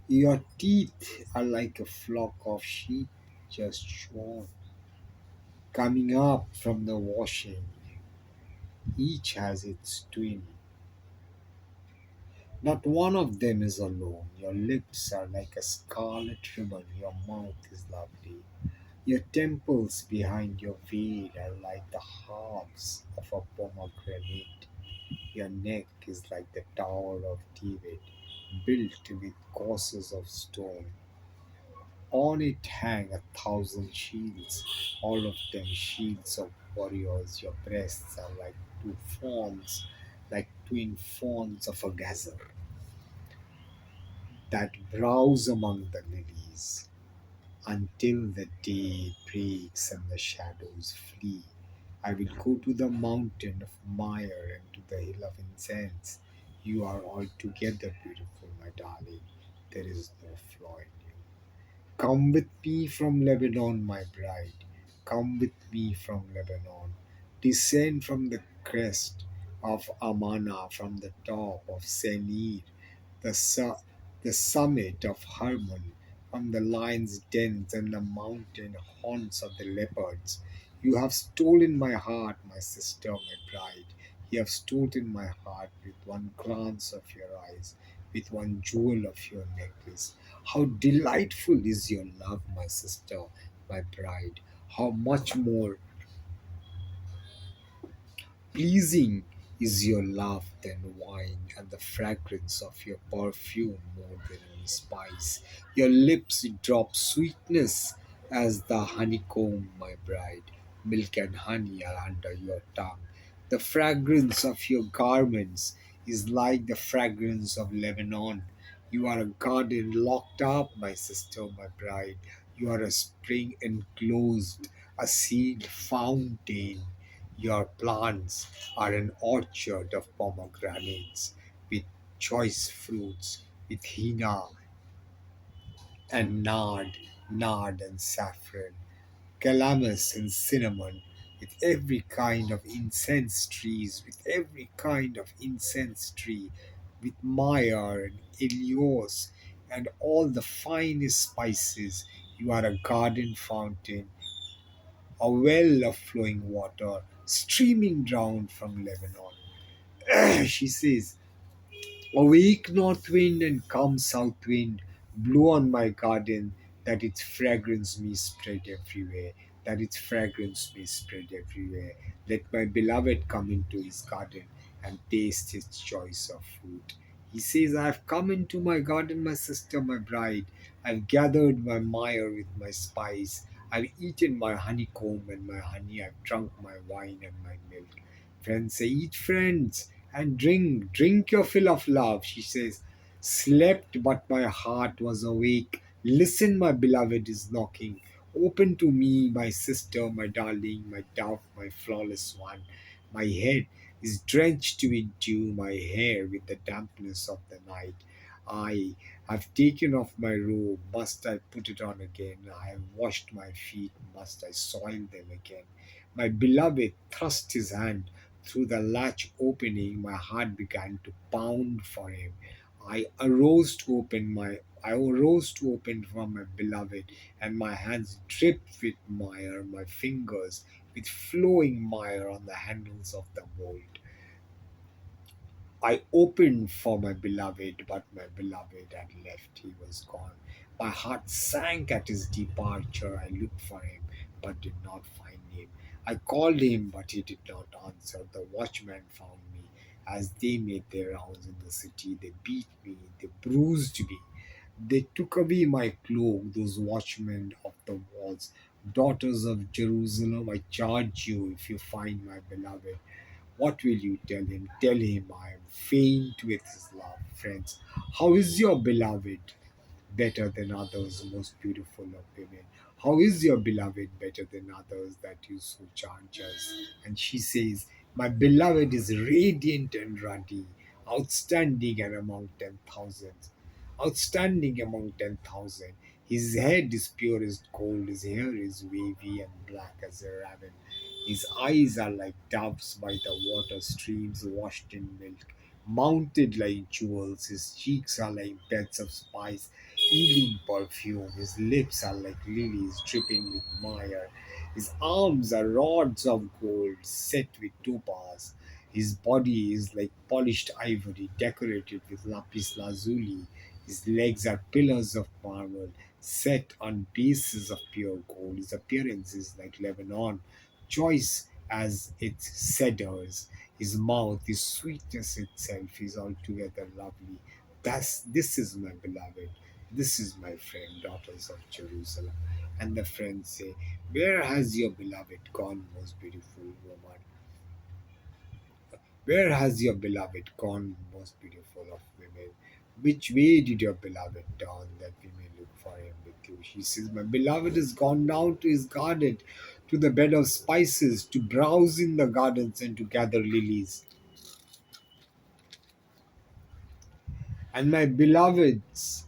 Your teeth are like a flock of sheep just shorn, coming up from the washing. Each has its twin. Not one of them is alone. Your lips are like a scarlet ribbon. Your mouth is lovely. Your temples behind your veil are like the halves of a pomegranate. Your neck is like the Tower of David, built with courses of stone. On it hang 1,000 shields, all of them shields of warriors. Your breasts are like two fawns, like twin fawns of a gazelle that browse among the lilies. Until the day breaks and the shadows flee, I will go to the mountain of mire and to the hill of incense. You are altogether beautiful, my darling. There is no flaw in you. Come with me from Lebanon, my bride. Come with me from Lebanon. Descend from the crest of Amana, from the top of Senir, the, the summit of Hermon, from the lion's dens and the mountain haunts of the leopards. You have stolen my heart, my sister, my bride. You have stolen my heart with one glance of your eyes, with one jewel of your necklace. How delightful is your love, my sister, my bride. How much more pleasing is your love than wine, and the fragrance of your perfume more than any spice. Your lips drop sweetness as the honeycomb, my bride. Milk and honey are under your tongue. The fragrance of your garments is like the fragrance of Lebanon. You are a garden locked up, my sister, my bride. You are a spring enclosed, a seed fountain. Your plants are an orchard of pomegranates with choice fruits, with henna and nard and saffron, calamus and cinnamon, with every kind of incense trees, with every kind of incense tree, with myrrh and aloes and all the finest spices. You are a garden fountain, a well of flowing water streaming down from Lebanon. She says, awake, north wind, and come, south wind, blow on my garden, that its fragrance may spread everywhere, that its fragrance may spread everywhere. Let my beloved come into his garden and taste his choice of fruit. He says, I have come into my garden, my sister, my bride. I've gathered my myrrh with my spice. I've eaten my honeycomb and my honey. I've drunk my wine and my milk. Friends say, eat, friends, and drink, drink your fill of love. She says, slept, but my heart was awake. Listen, my beloved is knocking. Open to me, my sister, my darling, my dove, my flawless one. My head is drenched with dew, my hair with the dampness of the night. I have taken off my robe, must I put it on again? I have washed my feet, must I soil them again? My beloved thrust his hand through the latch opening. My heart began to pound for him. I arose to open for my beloved, and my hands dripped with mire, my fingers with flowing mire on the handles of the mold. I opened for my beloved, but my beloved had left. He was gone. My heart sank at his departure. I looked for him, but did not find him. I called him, but he did not answer. The watchmen found me. As they made their rounds in the city, they beat me, they bruised me. They took away my cloak, those watchmen of the walls. Daughters of Jerusalem, I charge you, if you find my beloved, what will you tell him? Tell him I am faint with his love. Friends, how is your beloved? Better than others, most beautiful of women. How is your beloved better than others that you so charge us? And she says, my beloved is radiant and ruddy, outstanding and among 10,000. Outstanding among 10,000. His head is purest gold, his hair is wavy and black as a raven. His eyes are like doves by the water streams washed in milk, mounted like jewels. His cheeks are like beds of spice, healing perfume. His lips are like lilies dripping with myrrh. His arms are rods of gold set with topaz. His body is like polished ivory decorated with lapis lazuli. His legs are pillars of marble set on bases of pure gold. His appearance is like Lebanon, choice as its cedars. His mouth is sweetness itself. Is altogether lovely. This is my beloved. This is my friend, daughters of Jerusalem. And the friends say, where has your beloved gone, most beautiful woman? Where has your beloved gone, most beautiful of women? Which way did your beloved turn that we may look for him with you? She says, my beloved has gone down to his garden, to the bed of spices, to browse in the gardens and to gather lilies. And my beloved's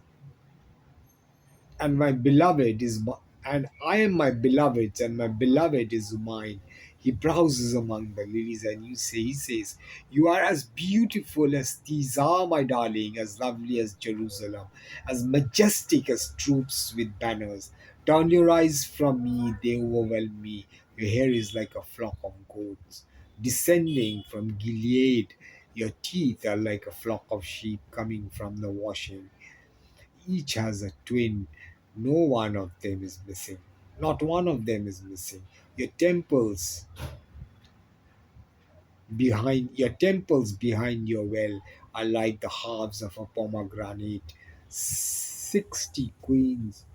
and my beloved is and I am my beloved's, and my beloved is mine. He browses among the lilies, and he says, you are as beautiful as these are, my darling, as lovely as Jerusalem, as majestic as troops with banners. Turn your eyes from me, they overwhelm me. Your hair is like a flock of goats descending from Gilead. Your teeth are like a flock of sheep coming from the washing. Each has a twin. No one of them is missing. Not one of them is missing. Your temples behind your well are like the halves of a pomegranate. 60 queens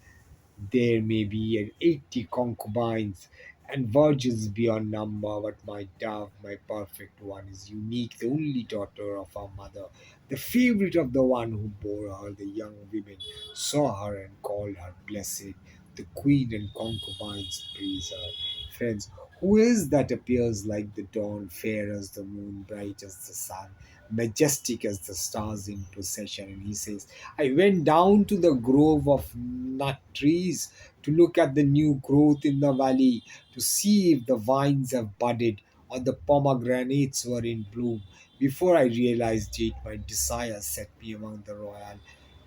there may be 80 concubines and virgins beyond number, but my dove, my perfect one, is unique, the only daughter of our mother, the favorite of the one who bore her. The young women saw her and called her blessed. The queen and concubines praise her. Friends, who is that appears like the dawn, fair as the moon, bright as the sun, majestic as the stars in procession? And he says, I went down to the grove of nut trees to look at the new growth in the valley, to see if the vines have budded or the pomegranates were in bloom. Before I realized it, my desire set me among the royal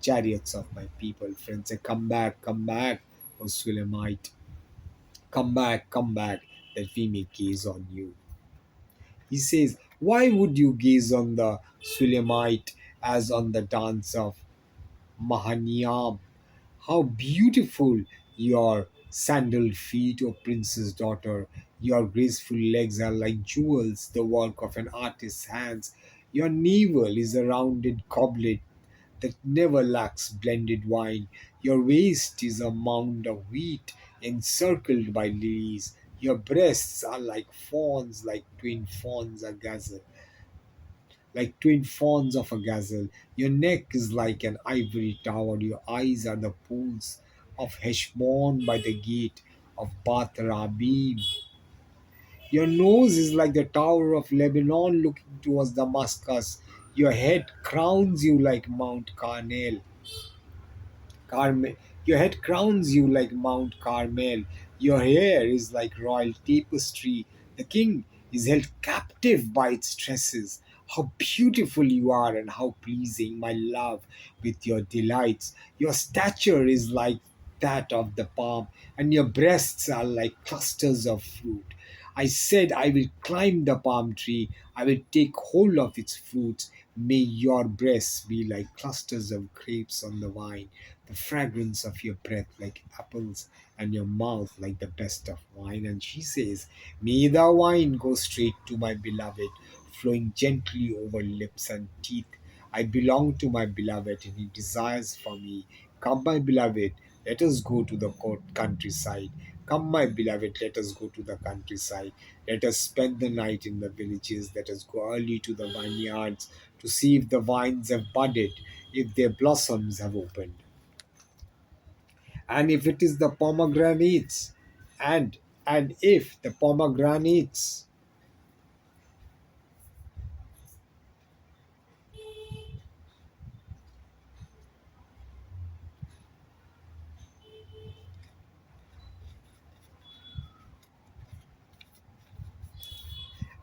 chariots of my people. Friends, say, come back, O Sulamite, come back, that we may gaze on you. He says, why would you gaze on the Sulamite as on the dance of Mahaniam? How beautiful your sandaled feet, O princess daughter! Your graceful legs are like jewels, the work of an artist's hands. Your navel is a rounded goblet that never lacks blended wine. Your waist is a mound of wheat encircled by lilies. Your breasts are like twin fawns of a gazelle. Your neck is like an ivory tower. Your eyes are the pools of Heshbon by the gate of Bath Rabim. Your nose is like the tower of Lebanon looking towards Damascus. Your head crowns you like Mount Carmel. Carmel. Your head crowns you like Mount Carmel. Your hair is like royal tapestry. The king is held captive by its tresses. How beautiful you are, and how pleasing, my love, with your delights. Your stature is like that of the palm, and your breasts are like clusters of fruit. I said, I will climb the palm tree, I will take hold of its fruits. May your breasts be like clusters of grapes on the vine, the fragrance of your breath like apples, and your mouth like the best of wine. And she says, may the wine go straight to my beloved, flowing gently over lips and teeth. I belong to my beloved, and he desires for me Come, my beloved, let us go to the countryside. Come, my beloved, let us go to the countryside. Let us spend the night in the villages. Let us go early to the vineyards to see if the vines have budded, if their blossoms have opened, and if it is the pomegranates, and if the pomegranates,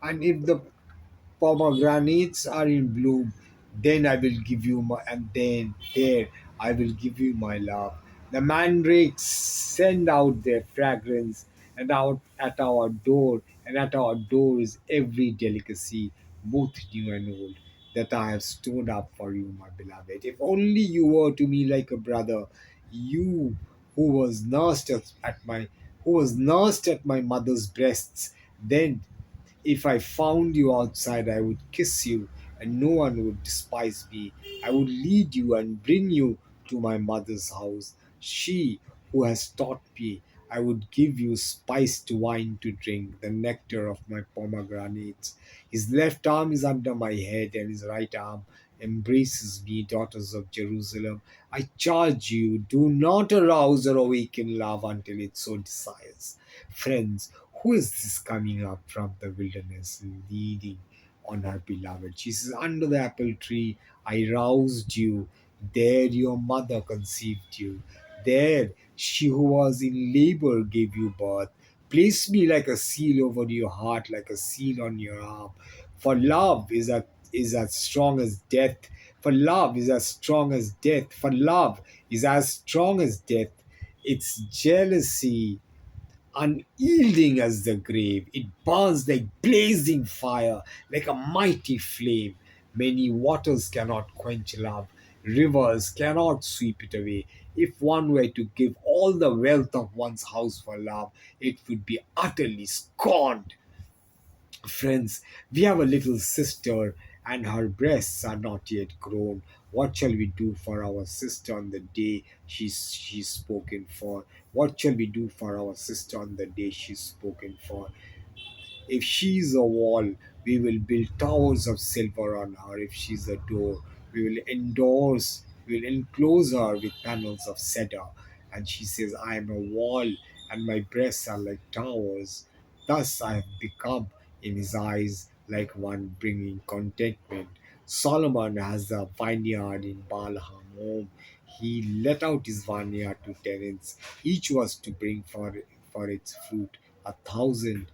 and if the pomegranates are in bloom, then I will give you my, and then there I will give you my love. The mandrakes send out their fragrance, and out at our door, and at our door is every delicacy, both new and old, that I have stored up for you, my beloved. If only you were to me like a brother, you who was nursed at my mother's breasts, then if I found you outside, I would kiss you, and no one would despise me. I would lead you and bring you to my mother's house. She who has taught me, I would give you spiced wine to drink, the nectar of my pomegranates. His left arm is under my head, and his right arm embraces me, daughters of Jerusalem. I charge you, do not arouse or awaken love until it so desires. Friends, who is this coming up from the wilderness, leading on her beloved? She says, under the apple tree, I roused you. There your mother conceived you. There she who was in labor gave you birth. Place me like a seal over your heart, like a seal on your arm. For love is as strong as death. For love is as strong as death. For love is as strong as death. Its jealousy unyielding as the grave. It burns like blazing fire, like a mighty flame. Many waters cannot quench love, rivers cannot sweep it away. If one were to give all the wealth of one's house for love, it would be utterly scorned. Friends, we have a little sister, and her breasts are not yet grown. What shall we do for our sister on the day she's spoken for? What shall we do for our sister on the day she's spoken for? If she's a wall, we will build towers of silver on her. If she's a door, we will enclose her with panels of cedar. And she says, I am a wall, and my breasts are like towers. Thus I have become in his eyes like one bringing contentment. Solomon has a vineyard in Baalham home. He let out his vineyard to tenants. Each was to bring for its fruit 1,000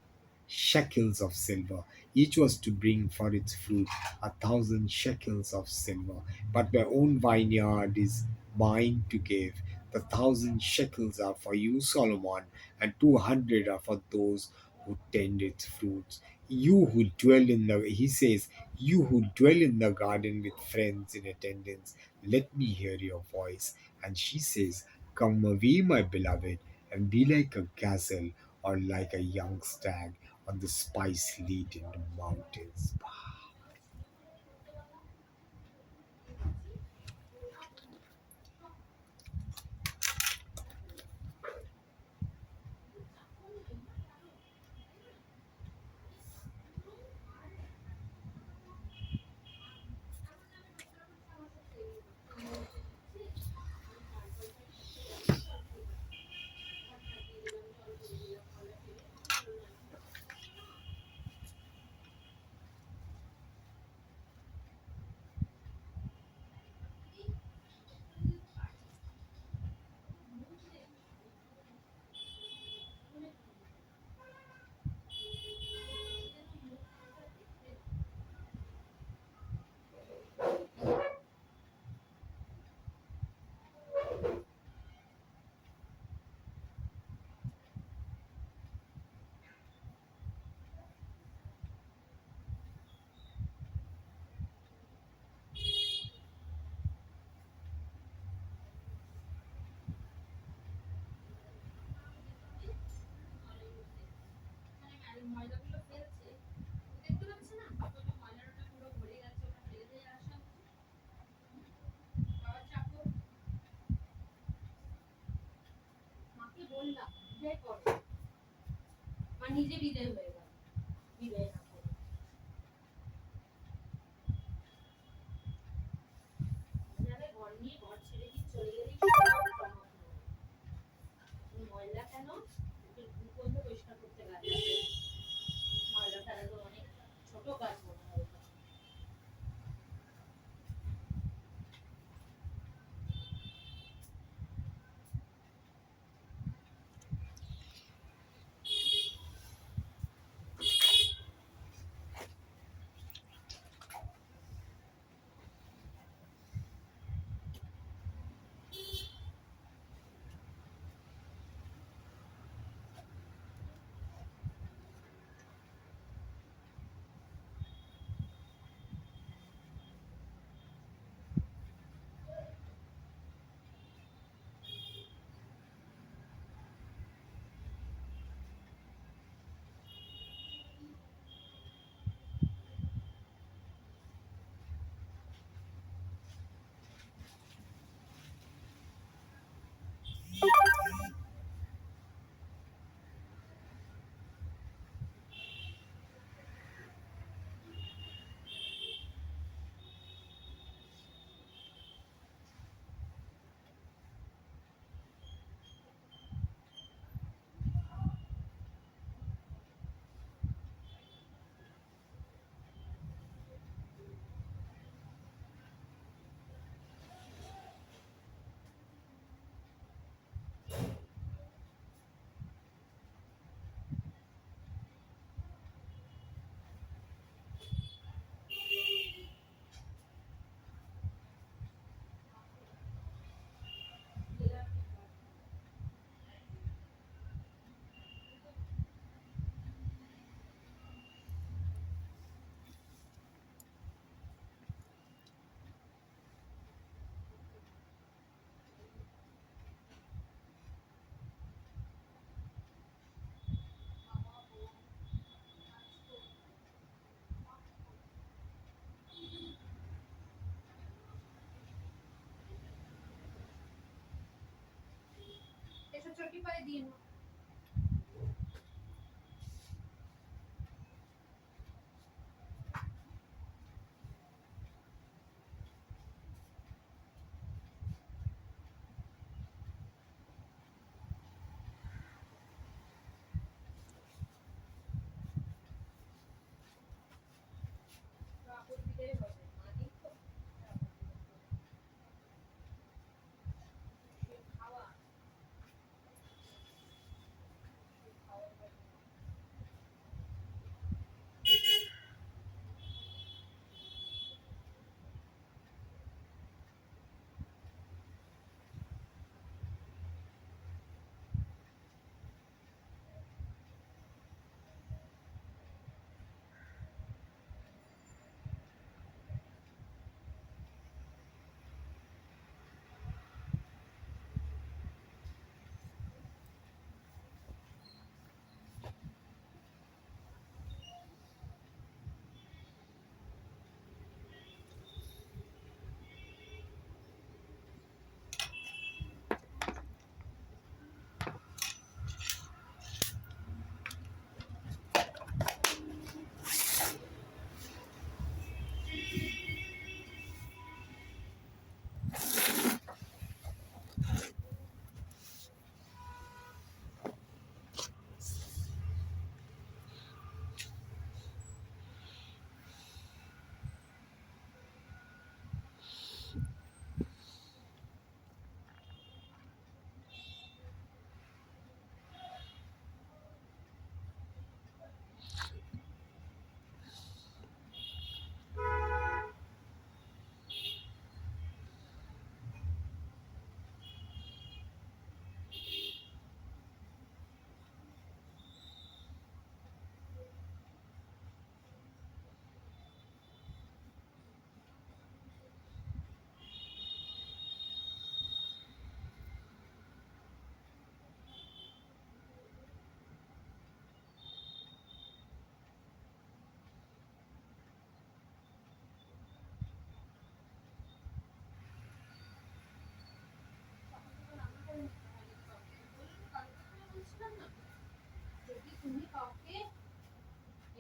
shekels of silver. Each was to bring for its fruit 1,000 shekels of silver. But my own vineyard is mine to give. The 1,000 shekels are for you, Solomon, and 200 are for those who tend its fruits. You who dwell in the, he says, you who dwell in the garden with friends in attendance, let me hear your voice. And she says, come away, my beloved, and be like a gazelle or like a young stag on the spice-laden mountains.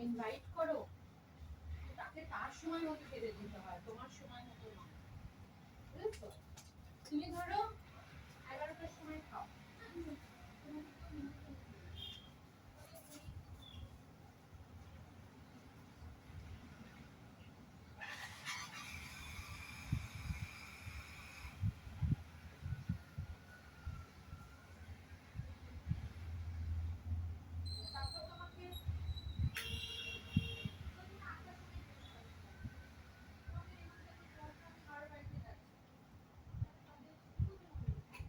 Invite করো, তাকে তার সময় মতো খেতে দিতে হয়, তোমার সময় মতো না, বুঝেছো? তুমি ধরো 11টার সময় খাও, তারপর তোমাকে তুমি 8টার সময় খেতে পারো। তোমাকে রেখে যাবে, দরকার আমি কারোর বাড়িতে যাচ্ছি, তাহলে তাদের খুবই মনে হবে।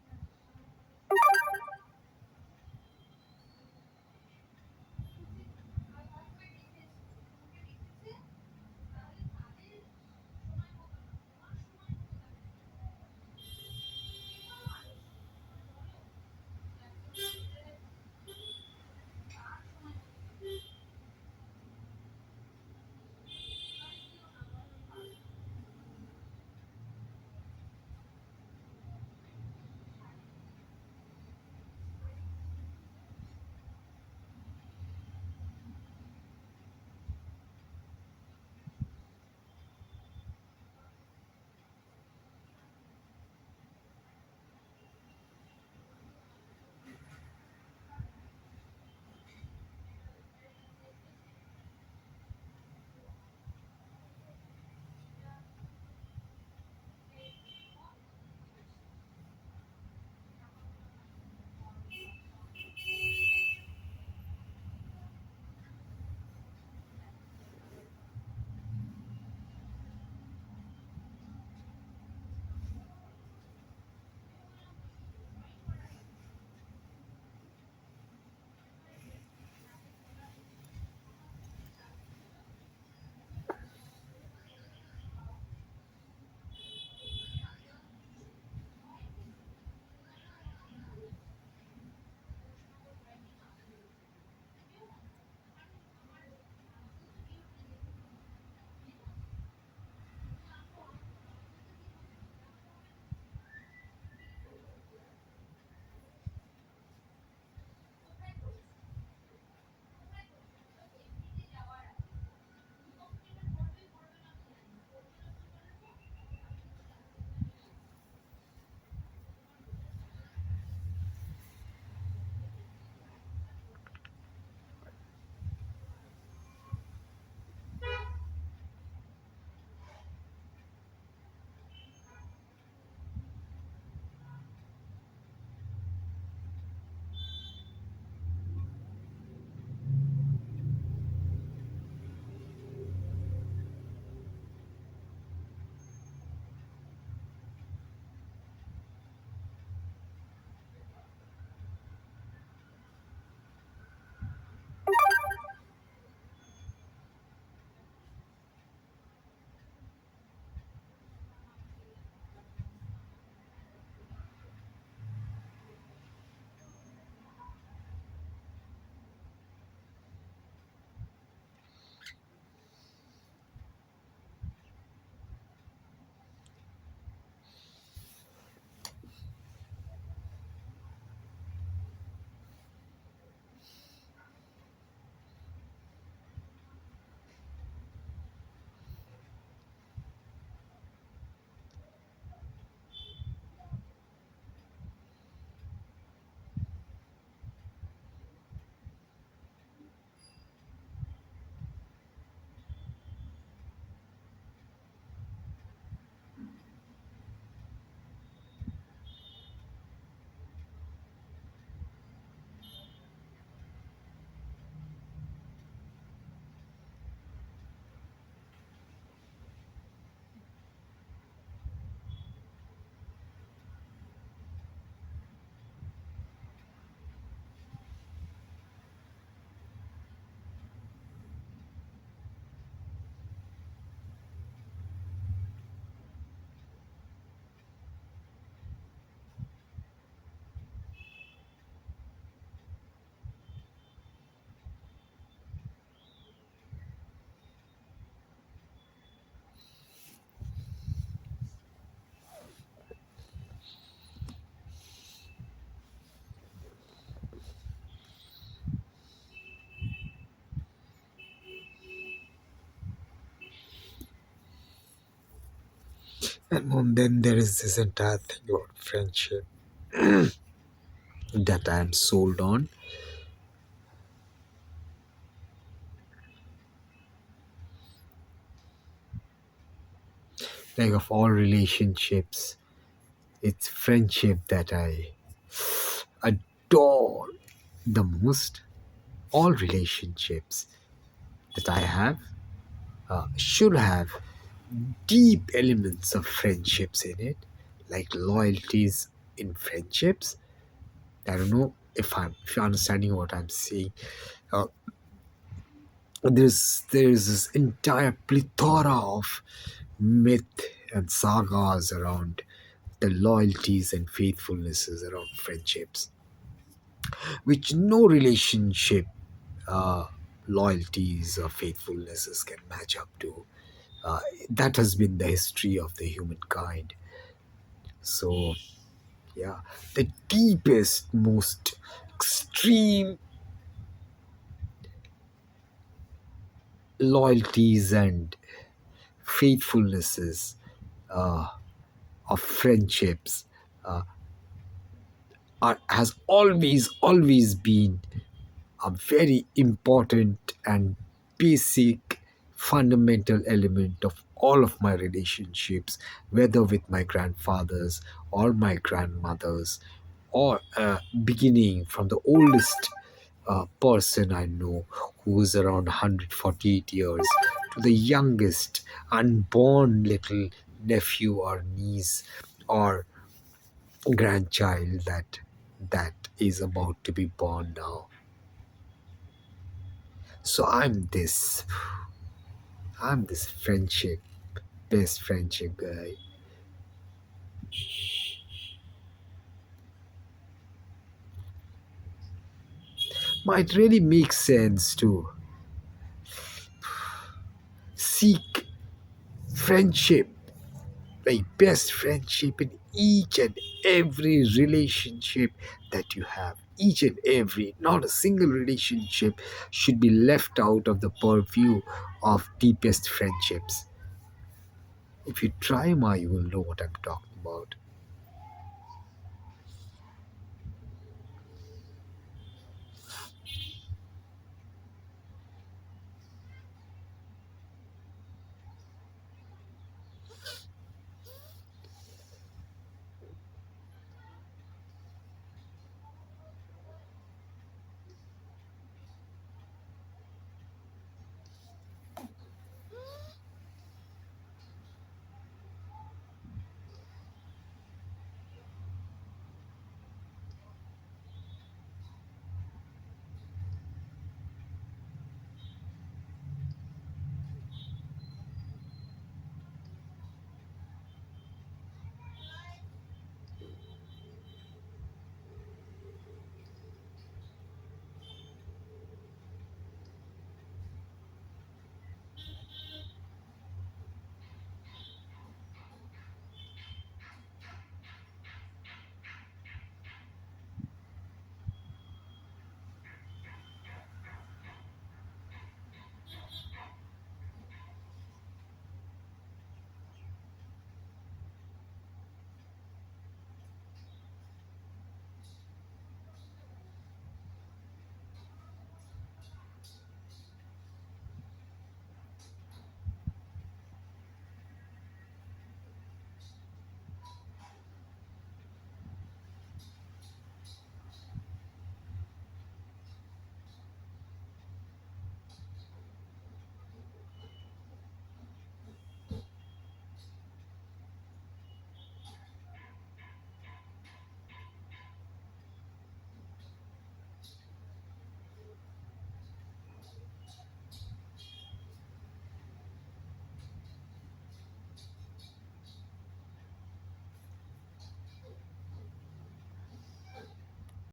And then there is this entire thing about friendship that I am sold on. Like, of all relationships, it's friendship that I adore the most. All relationships that I have should have deep elements of friendships in it, like loyalties in friendships. I don't know if you're understanding what I'm saying. Uh, there's this entire plethora of myth and sagas around the loyalties and faithfulnesses around friendships, which no relationship uh, loyalties or faithfulnesses can match up to. Uh, that has been the history of the humankind. So, yeah, the deepest, most extreme loyalties and faithfulnesses uh, of friendships has always been a very important and basic fundamental element of all of my relationships, whether with my grandfathers or my grandmothers, or beginning from the oldest person I know, who is around 148 years, to the youngest unborn little nephew or niece or grandchild that is about to be born now. So I'm this friendship, best friendship guy. Might really make sense to seek friendship, like best friendship in each and every relationship that you have. Each and every, not a single relationship should be left out of the purview of deepest friendships. If you try, Ma, you will know what I'm talking about.